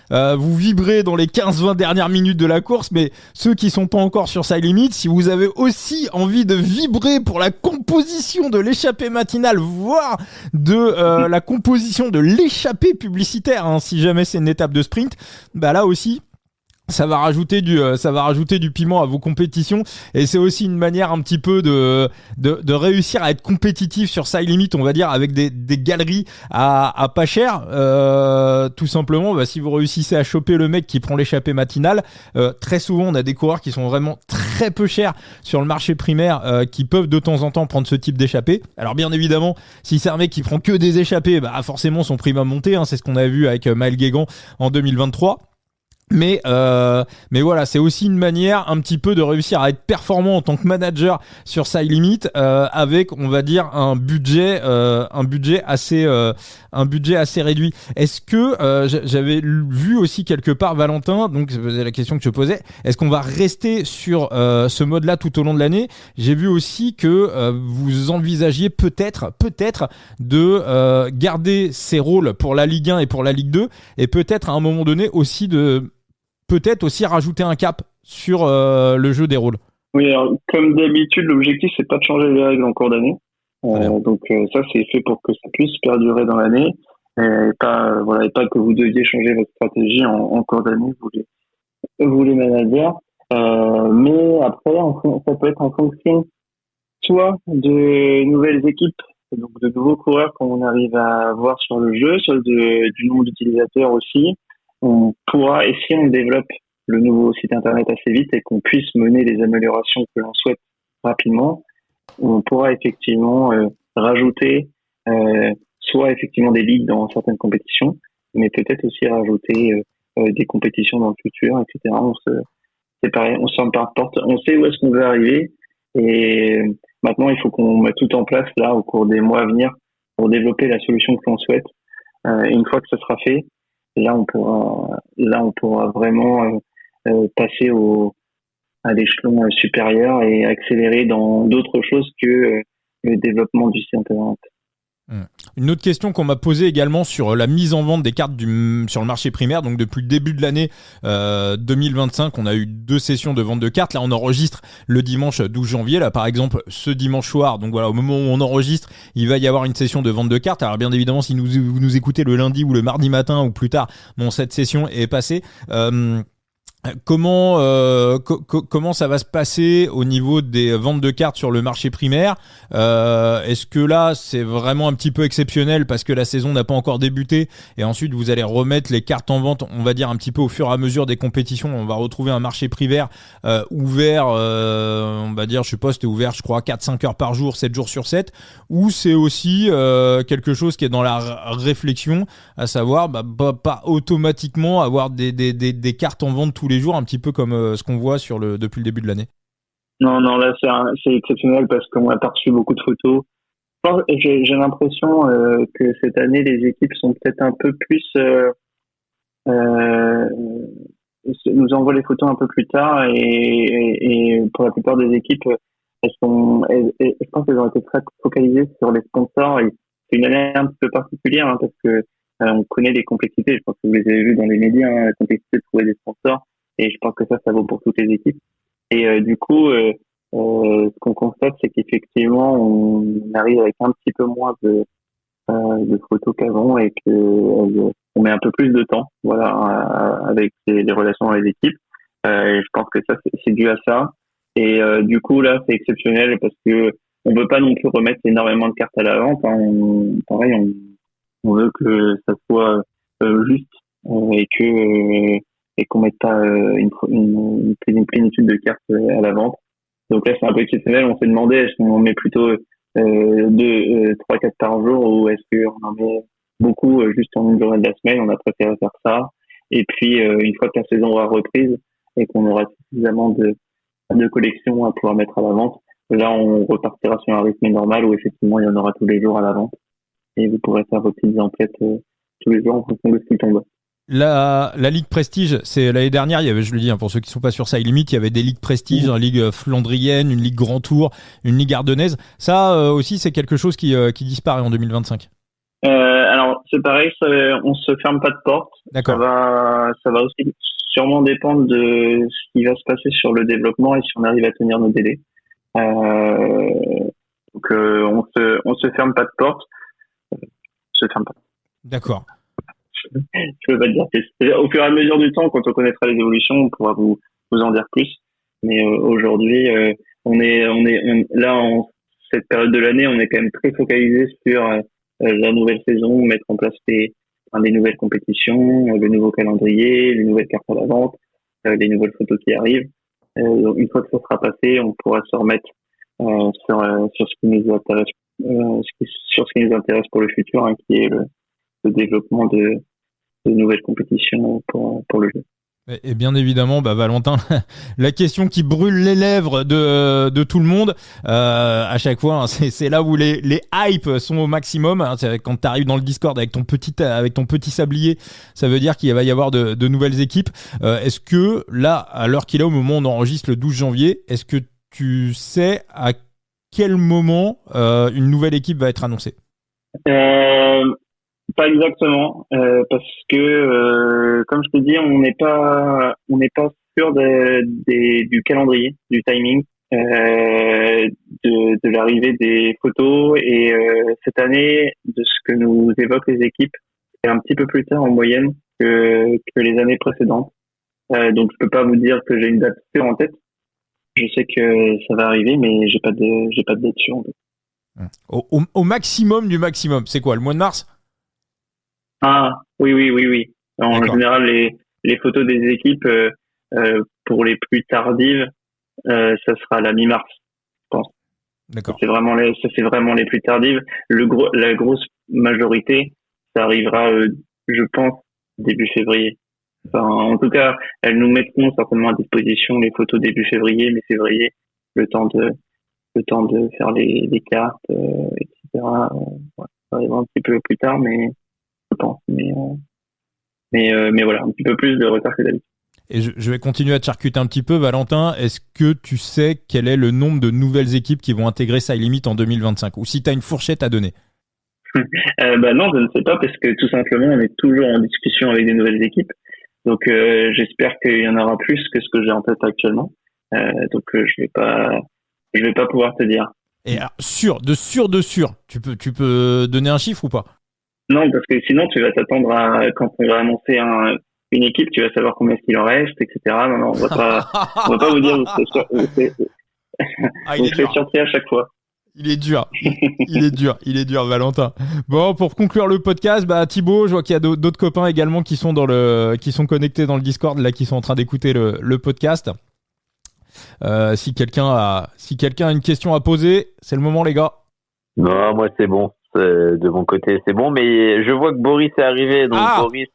vous vibrez dans les 15-20 dernières minutes de la course, mais ceux qui sont pas encore sur Side Limit, si vous avez aussi envie de vibrer pour la composition de l'échappée matinale, voire de la composition de l'échappée publicitaire, si jamais c'est une étape de sprint, là aussi, ça va rajouter du piment à vos compétitions, et c'est aussi une manière un petit peu de réussir à être compétitif sur Side Limit, on va dire, avec des galeries à pas cher, tout simplement. Si vous réussissez à choper le mec qui prend l'échappée matinale, très souvent on a des coureurs qui sont vraiment très peu chers sur le marché primaire, qui peuvent de temps en temps prendre ce type d'échappée. Alors bien évidemment, si c'est un mec qui prend que des échappées, forcément son prix va monter, c'est ce qu'on a vu avec Maël Guégan en 2023. Mais voilà, c'est aussi une manière un petit peu de réussir à être performant en tant que manager sur Side Limit avec, on va dire, un budget assez réduit. Est-ce que j'avais vu aussi quelque part, Valentin, donc c'est la question que je posais, est-ce qu'on va rester sur ce mode-là tout au long de l'année? J'ai vu aussi que vous envisagiez peut-être de garder ces rôles pour la Ligue 1 et pour la Ligue 2 et peut-être à un moment donné aussi rajouter un cap sur le jeu des rôles. Oui, alors, comme d'habitude, l'objectif, c'est pas de changer les règles en cours d'année. Donc, ça, c'est fait pour que ça puisse perdurer dans l'année. Et pas que vous deviez changer votre stratégie en cours d'année, vous les managers. Mais après, ça peut être en fonction soit de nouvelles équipes, donc de nouveaux coureurs qu'on arrive à voir sur le jeu, soit du nombre d'utilisateurs aussi. On pourra, et si on développe le nouveau site internet assez vite et qu'on puisse mener les améliorations que l'on souhaite rapidement, on pourra effectivement rajouter soit effectivement des ligues dans certaines compétitions, mais peut-être aussi rajouter des compétitions dans le futur, etc. C'est pareil, on s'en porte, on sait où est-ce qu'on veut arriver et maintenant il faut qu'on mette tout en place là au cours des mois à venir pour développer la solution que l'on souhaite. Et une fois que ce sera fait, là on pourra vraiment passer à l'échelon supérieur et accélérer dans d'autres choses que le développement du site internet. Une autre question qu'on m'a posée également sur la mise en vente des cartes sur le marché primaire. Donc depuis le début de l'année 2025, on a eu 2 sessions de vente de cartes. Là, on enregistre le dimanche 12 janvier. Là, par exemple, ce dimanche soir, donc voilà, au moment où on enregistre, il va y avoir une session de vente de cartes. Alors bien évidemment, si vous nous écoutez le lundi ou le mardi matin ou plus tard, cette session est passée. Comment ça va se passer au niveau des ventes de cartes sur le marché primaire? Est-ce que là c'est vraiment un petit peu exceptionnel parce que la saison n'a pas encore débuté et ensuite vous allez remettre les cartes en vente, on va dire un petit peu au fur et à mesure des compétitions, on va retrouver un marché primaire ouvert, on va dire, je sais pas, c'était ouvert je crois 4-5 heures par jour, 7 jours sur 7, ou c'est aussi quelque chose qui est dans la réflexion, à savoir pas automatiquement avoir des cartes en vente tous les jours, un petit peu comme ce qu'on voit depuis le début de l'année? Non, là c'est exceptionnel parce qu'on a reçu beaucoup de photos. J'ai l'impression que cette année les équipes sont peut-être un peu plus nous envoient les photos un peu plus tard et pour la plupart des équipes je pense qu'elles ont été très focalisées sur les sponsors. Et c'est une année un petit peu particulière parce que on connaît les complexités. Je pense que vous les avez vues dans les médias, la complexité de trouver des sponsors. Et je pense que ça vaut pour toutes les équipes. Et du coup, ce qu'on constate, c'est qu'effectivement, on arrive avec un petit peu moins de photos qu'avant et que on met un peu plus de temps, voilà, avec les relations dans les équipes. Et je pense que ça, c'est dû à ça. Et du coup, là, c'est exceptionnel parce que on veut pas non plus remettre énormément de cartes à la vente. Pareil, on veut que ça soit juste et qu'on mette pas une plénitude de cartes à la vente. Donc là, c'est un peu exceptionnel. On s'est demandé, est-ce qu'on en met plutôt 3-4 par jour ou est-ce qu'on en met beaucoup juste en une journée de la semaine? On a préféré faire ça. Et puis, une fois que la saison aura reprise et qu'on aura suffisamment de collections à pouvoir mettre à la vente, là, on repartira sur un rythme normal où effectivement, il y en aura tous les jours à la vente. Et vous pourrez faire vos petites emplettes tous les jours en fonction de ce qui tombe. La Ligue Prestige, c'est l'année dernière, il y avait, je le dis, pour ceux qui ne sont pas sur Side Limit, il y avait des ligues Prestige, une ligue flandrienne, une ligue Grand Tour, une ligue ardennaise. Ça aussi, c'est quelque chose qui disparaît en 2025. Alors, c'est pareil, on se ferme pas de porte. D'accord. Ça va aussi sûrement dépendre de ce qui va se passer sur le développement et si on arrive à tenir nos délais. Donc, on se ferme pas de porte. Se ferme pas. D'accord. Je peux pas te dire plus. Au fur et à mesure du temps, quand on connaîtra les évolutions, on pourra vous en dire plus. Mais aujourd'hui, on est là en cette période de l'année, on est quand même très focalisé sur la nouvelle saison, mettre en place des nouvelles compétitions, le nouveau calendrier, les nouvelles cartes à la vente, les nouvelles photos qui arrivent. Une fois que ça sera passé, on pourra se remettre sur ce qui nous intéresse, sur ce qui nous intéresse pour le futur, qui est le développement de nouvelles compétitions pour le jeu. Et bien évidemment, Valentin, la question qui brûle les lèvres de tout le monde, à chaque fois, hein, c'est là où les hypes sont au maximum. Hein, c'est quand tu arrives dans le Discord avec ton petit sablier, ça veut dire qu'il va y avoir de nouvelles équipes. Est-ce que là, à l'heure qu'il est, au moment où on enregistre le 12 janvier, est-ce que tu sais à quel moment une nouvelle équipe va être annoncée? Pas exactement, parce que comme je te dis, on n'est pas sûr du calendrier, du timing, de l'arrivée des photos. Et cette année, de ce que nous évoquent les équipes, c'est un petit peu plus tard en moyenne que les années précédentes. Donc je peux pas vous dire que j'ai une date sûre en tête. Je sais que ça va arriver, mais j'ai pas de date sûre en tête. Au maximum du maximum, c'est quoi, le mois de mars? Ah, oui. En D'accord. général, les photos des équipes, pour les plus tardives, ça sera la mi-mars, je pense. D'accord. C'est vraiment les plus tardives. La grosse majorité, ça arrivera, je pense, début février. Enfin, en tout cas, elles nous mettront certainement à disposition les photos début février, mais février, le temps de faire les cartes, etc. Ouais, ça arrivera un petit peu plus tard, mais je pense. Mais voilà, un petit peu plus de retard que d'habitude. Et je vais continuer à te charcuter un petit peu, Valentin. Est-ce que tu sais quel est le nombre de nouvelles équipes qui vont intégrer Side Limit en 2025? Ou si tu as une fourchette à donner? Non, je ne sais pas, parce que tout simplement, on est toujours en discussion avec des nouvelles équipes. Donc, j'espère qu'il y en aura plus que ce que j'ai en tête actuellement. Donc, je vais pas pouvoir te dire. Et alors, sûr, tu peux donner un chiffre ou pas? Non, parce que sinon, tu vas t'attendre à, quand on va annoncer une équipe, tu vas savoir combien il en reste, etc. Non, on va pas vous dire, vous serez surpris à chaque fois. Il est dur, Valentin. Bon, pour conclure le podcast, Thibaut, je vois qu'il y a d'autres copains également qui sont connectés dans le Discord, là, qui sont en train d'écouter le podcast. Si quelqu'un a une question à poser, c'est le moment, les gars. Non, moi c'est bon. De mon côté, c'est bon, mais je vois que Boris est arrivé, donc Boris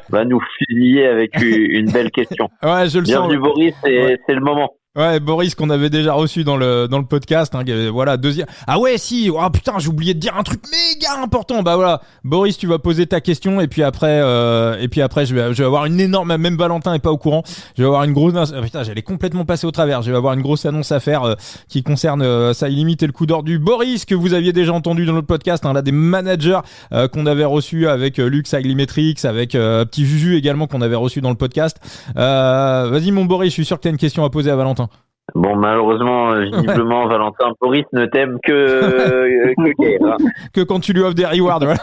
va nous fusiller avec une belle question. Ouais, je le sens. Bienvenue Boris, c'est le moment. Ouais, Boris qu'on avait déjà reçu dans le podcast, hein, voilà, deuxième. Ah ouais, si, oh putain, j'ai oublié de dire un truc méga important. Bah voilà, Boris, tu vas poser ta question et puis après je vais avoir une énorme, même Valentin est pas au courant. Je vais avoir une grosse, putain, j'allais complètement passer au travers. Je vais avoir une grosse annonce à faire qui concerne Side Limit et le coup d'or du Boris que vous aviez déjà entendu dans notre podcast, hein, là des managers qu'on avait reçus avec Luc Side Limetrix, avec Petit Juju également qu'on avait reçu dans le podcast. Vas-y mon Boris, je suis sûr que tu as une question à poser à Valentin. Bon, malheureusement, visiblement, Valentin, Boris ne t'aime que hein. Que quand tu lui offres des rewards, voilà.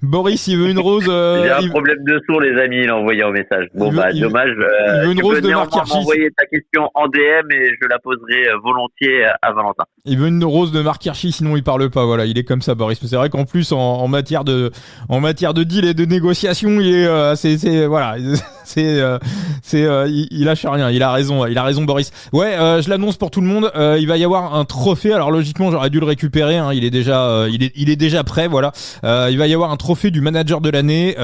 Boris, il veut une rose. J'ai un problème de sourd, les amis, il a envoyé un message. Bon, dommage. Il veut une rose de Marc Hirschi. M'envoyer ta question en DM et je la poserai volontiers à Valentin. Il veut une rose de Marc Hirschi, sinon il parle pas. Voilà, il est comme ça, Boris. C'est vrai qu'en plus, en matière de deal et de négociation, il est, il lâche rien. Il a raison, Boris. Ouais, je l'annonce pour tout le monde. Il va y avoir un trophée. Alors logiquement, j'aurais dû le récupérer. Hein, il est déjà prêt. Voilà. Il va y avoir un trophée du manager de l'année.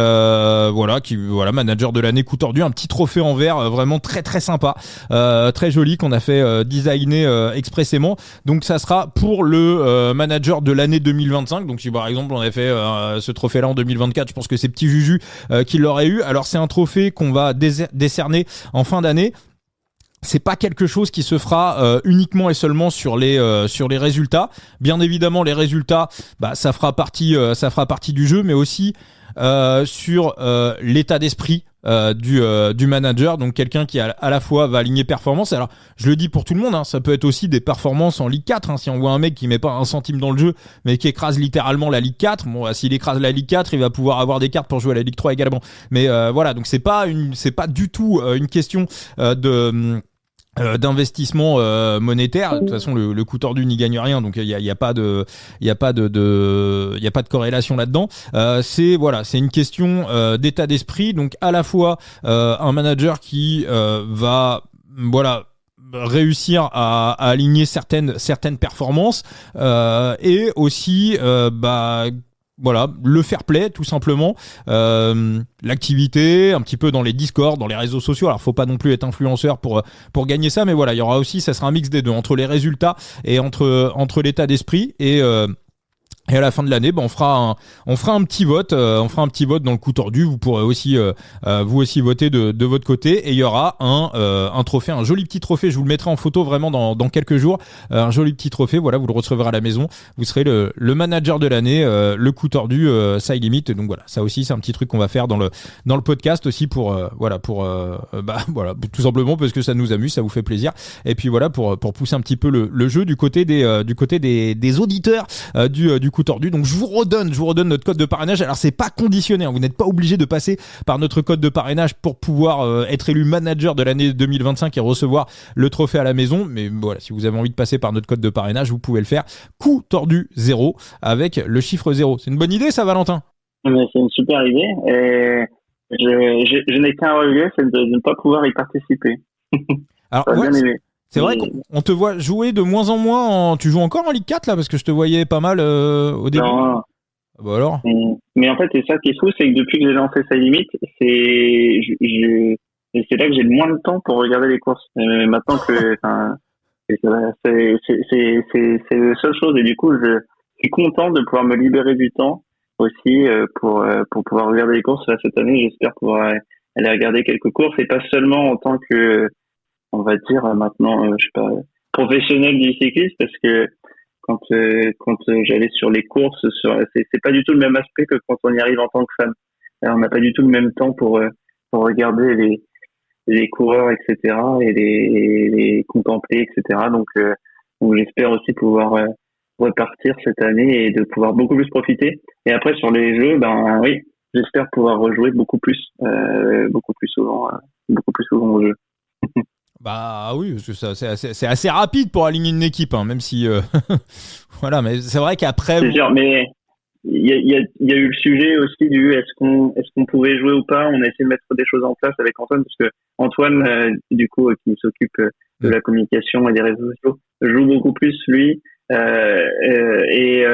Manager de l'année coup tordu. Un petit trophée en verre, vraiment très très sympa, très joli qu'on a fait designer expressément. Donc ça sera pour le manager de l'année 2025. Donc si par exemple on avait fait ce trophée-là en 2024, je pense que c'est Petit Juju qui l'aurait eu. Alors c'est un trophée qu'on va décerner en fin d'année. C'est pas quelque chose qui se fera uniquement et seulement sur les résultats. Bien évidemment, les résultats, ça fera partie du jeu, mais aussi sur l'état d'esprit du manager, donc quelqu'un qui à la fois va aligner performance. Alors je le dis pour tout le monde, hein, ça peut être aussi des performances en Ligue 4, hein, si on voit un mec qui met pas un centime dans le jeu mais qui écrase littéralement la Ligue 4, bon, s'il écrase la Ligue 4 il va pouvoir avoir des cartes pour jouer à la Ligue 3 également, mais voilà, donc c'est pas du tout une question d'investissement monétaire. De toute façon le coup tordu n'y gagne rien, donc il y a pas de corrélation là-dedans. C'est une question d'état d'esprit, donc à la fois un manager qui va réussir à aligner certaines performances et aussi voilà, le fair play tout simplement, l'activité, un petit peu dans les Discord, dans les réseaux sociaux. Alors faut pas non plus être influenceur pour gagner ça, mais voilà, il y aura aussi, ça sera un mix des deux, entre les résultats et entre l'état d'esprit et à la fin de l'année, on fera un petit vote, on fera un petit vote dans le coup tordu. Vous pourrez aussi, vous aussi voter de votre côté. Et il y aura un trophée, un joli petit trophée. Je vous le mettrai en photo vraiment dans quelques jours. Un joli petit trophée. Voilà, vous le recevrez à la maison. Vous serez le manager de l'année, le coup tordu, Side Limit. Donc voilà, ça aussi c'est un petit truc qu'on va faire dans le podcast aussi pour tout simplement parce que ça nous amuse, ça vous fait plaisir. Et puis voilà pour pousser un petit peu le jeu du côté des auditeurs du coup tordu. Donc je vous redonne notre code de parrainage. Alors c'est pas conditionné, hein. Vous n'êtes pas obligé de passer par notre code de parrainage pour pouvoir être élu manager de l'année 2025 et recevoir le trophée à la maison. Mais voilà, si vous avez envie de passer par notre code de parrainage, vous pouvez le faire. Coup tordu 0 avec le chiffre 0. C'est une bonne idée ça, Valentin? Mais c'est une super idée. Et je n'ai qu'un regret, c'est de ne pas pouvoir y participer. Alors bien aimé. C'est vrai qu'on te voit jouer de moins en moins. Tu joues encore en Ligue 4 là, parce que je te voyais pas mal au début. Non. Bah alors. Mais en fait, c'est ça qui est fou, c'est que depuis que j'ai lancé Side Limit, c'est là que j'ai le moins de temps pour regarder les courses. Maintenant que, c'est la seule chose. Et du coup, je suis content de pouvoir me libérer du temps aussi pour pouvoir regarder les courses. Là, cette année, j'espère pouvoir aller regarder quelques courses et pas seulement en tant que, on va dire maintenant, je sais pas, professionnel du cyclisme, parce que quand j'allais sur les courses, c'est pas du tout le même aspect que quand on y arrive en tant que fan. Alors, on n'a pas du tout le même temps pour regarder les coureurs, etc., et les contempler, etc. Donc j'espère aussi pouvoir repartir cette année et de pouvoir beaucoup plus profiter. Et après sur les jeux, oui, j'espère pouvoir rejouer beaucoup plus souvent au jeu. Bah oui, parce que ça, c'est assez rapide pour aligner une équipe, hein, même si voilà, mais c'est vrai qu'après. C'est sûr, mais il y a eu le sujet aussi du est-ce qu'on pouvait jouer ou pas. On a essayé de mettre des choses en place avec Antoine, parce que Antoine, du coup, qui s'occupe de la communication et des réseaux sociaux, joue beaucoup plus lui, et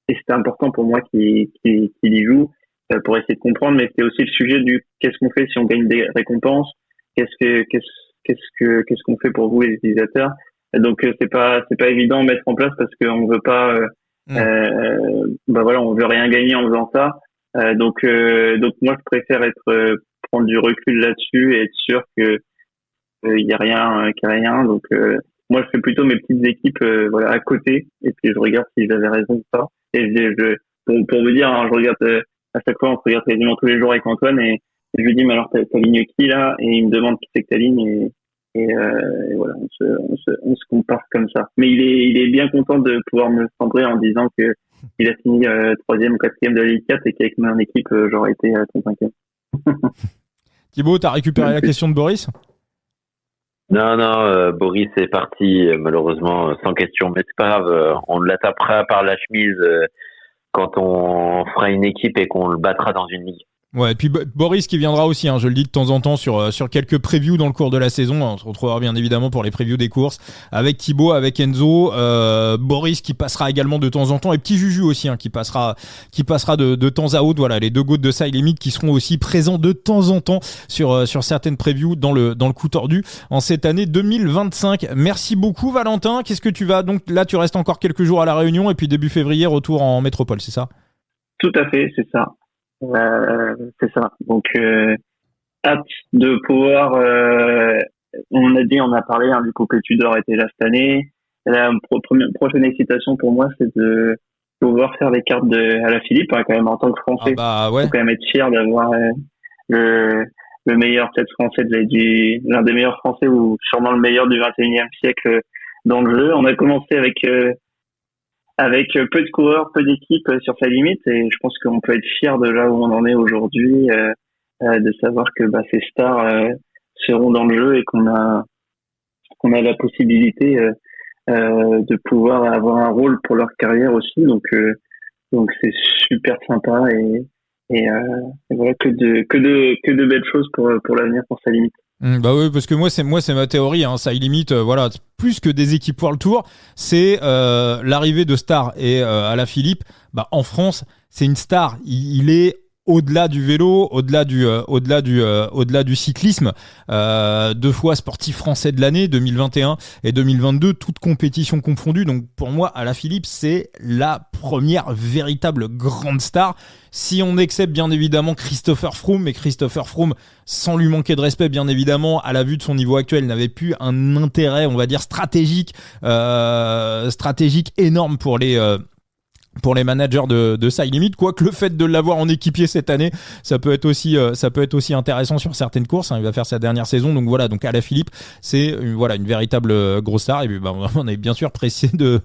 c'était important pour moi qu'il y joue pour essayer de comprendre. Mais c'était aussi le sujet du qu'est-ce qu'on fait si on gagne des récompenses. Qu'est-ce qu'on fait pour vous les utilisateurs? Donc c'est pas évident à mettre en place parce qu'on veut pas on veut rien gagner en faisant ça. Donc moi je préfère prendre du recul là-dessus et être sûr que il y a rien qu'il y a rien. Donc moi je fais plutôt mes petites équipes à côté et puis je regarde si j'avais raison ou pas. Et pour vous dire, hein, je regarde à chaque fois, on se regarde quasiment tous les jours avec Antoine et je lui dis, mais alors, t'alignes qui, là? Et il me demande qui c'est que t'alignes et voilà, on se compare comme ça. Mais il est bien content de pouvoir me centrer en disant que il a fini 3e ou 4e de la Ligue 4 et qu'avec mon équipe, j'aurais été 35e. Thibaut, t'as récupéré la question de Boris? Non, Boris est parti, malheureusement, sans question. Mais c'est pas grave, on l'attapera par la chemise quand on fera une équipe et qu'on le battra dans une ligue. Ouais, et puis Boris qui viendra aussi, hein, je le dis de temps en temps sur quelques previews dans le cours de la saison. On se retrouvera bien évidemment pour les previews des courses avec Thibaut, avec Enzo, Boris qui passera également de temps en temps et petit Juju aussi, hein, qui passera de temps à autre. Voilà, les deux gouttes de Side Limit qui seront aussi présents de temps en temps sur certaines previews dans le coup tordu en cette année 2025. Merci beaucoup Valentin. Qu'est-ce que tu vas donc là? Tu restes encore quelques jours à la Réunion et puis début février retour en métropole, c'est ça? Tout à fait, c'est ça. C'est ça. Donc hâte de pouvoir. On a parlé, hein, du coup que Tudor était là cette année. La prochaine excitation pour moi, c'est de pouvoir faire les cartes à la Philippe, hein, quand même en tant que Français. Ah bah ouais. Faut quand même être fier d'avoir le meilleur peut-être français l'un des meilleurs Français ou sûrement le meilleur du 21e siècle dans le jeu. On a commencé avec peu de coureurs, peu d'équipes sur sa limite, et je pense qu'on peut être fier de là où on en est aujourd'hui, de savoir que ces stars seront dans le jeu et qu'on a la possibilité de pouvoir avoir un rôle pour leur carrière aussi. Donc c'est super sympa et voilà que de belles choses pour l'avenir pour sa limite. Bah oui, parce que moi c'est ma théorie, hein, ça limite voilà, plus que des équipes World Tour, c'est l'arrivée de stars et Alaphilippe, bah en France, c'est une star, il est au-delà du vélo, au-delà du cyclisme, 2 fois sportif français de l'année 2021 et 2022, toutes compétitions confondues. Donc pour moi, Alaphilippe, c'est la première véritable grande star. Si on accepte bien évidemment Christopher Froome, mais Christopher Froome, sans lui manquer de respect bien évidemment, à la vue de son niveau actuel, n'avait plus un intérêt, on va dire stratégique énorme pour les managers de Side Limit, quoique le fait de l'avoir en équipier cette année, ça peut être aussi intéressant sur certaines courses, hein. Il va faire sa dernière saison, donc voilà, donc Alaphilippe, c'est une véritable grosse star, et puis on est bien sûr pressé de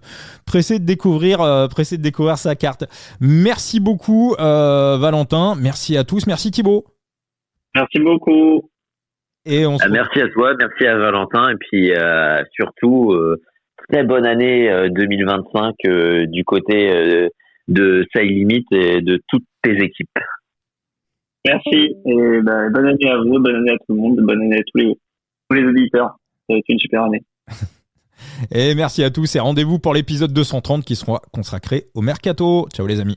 découvrir sa carte. Merci beaucoup Valentin, merci à tous, merci Thibaut. Merci beaucoup. Et merci à toi, merci à Valentin, et puis surtout très bonne année 2025 du côté de Side Limit et de toutes tes équipes. Merci, et bonne année à vous, bonne année à tout le monde, bonne année à tous les auditeurs. Ça va être une super année. Et merci à tous et rendez-vous pour l'épisode 230 qui sera consacré au Mercato. Ciao les amis.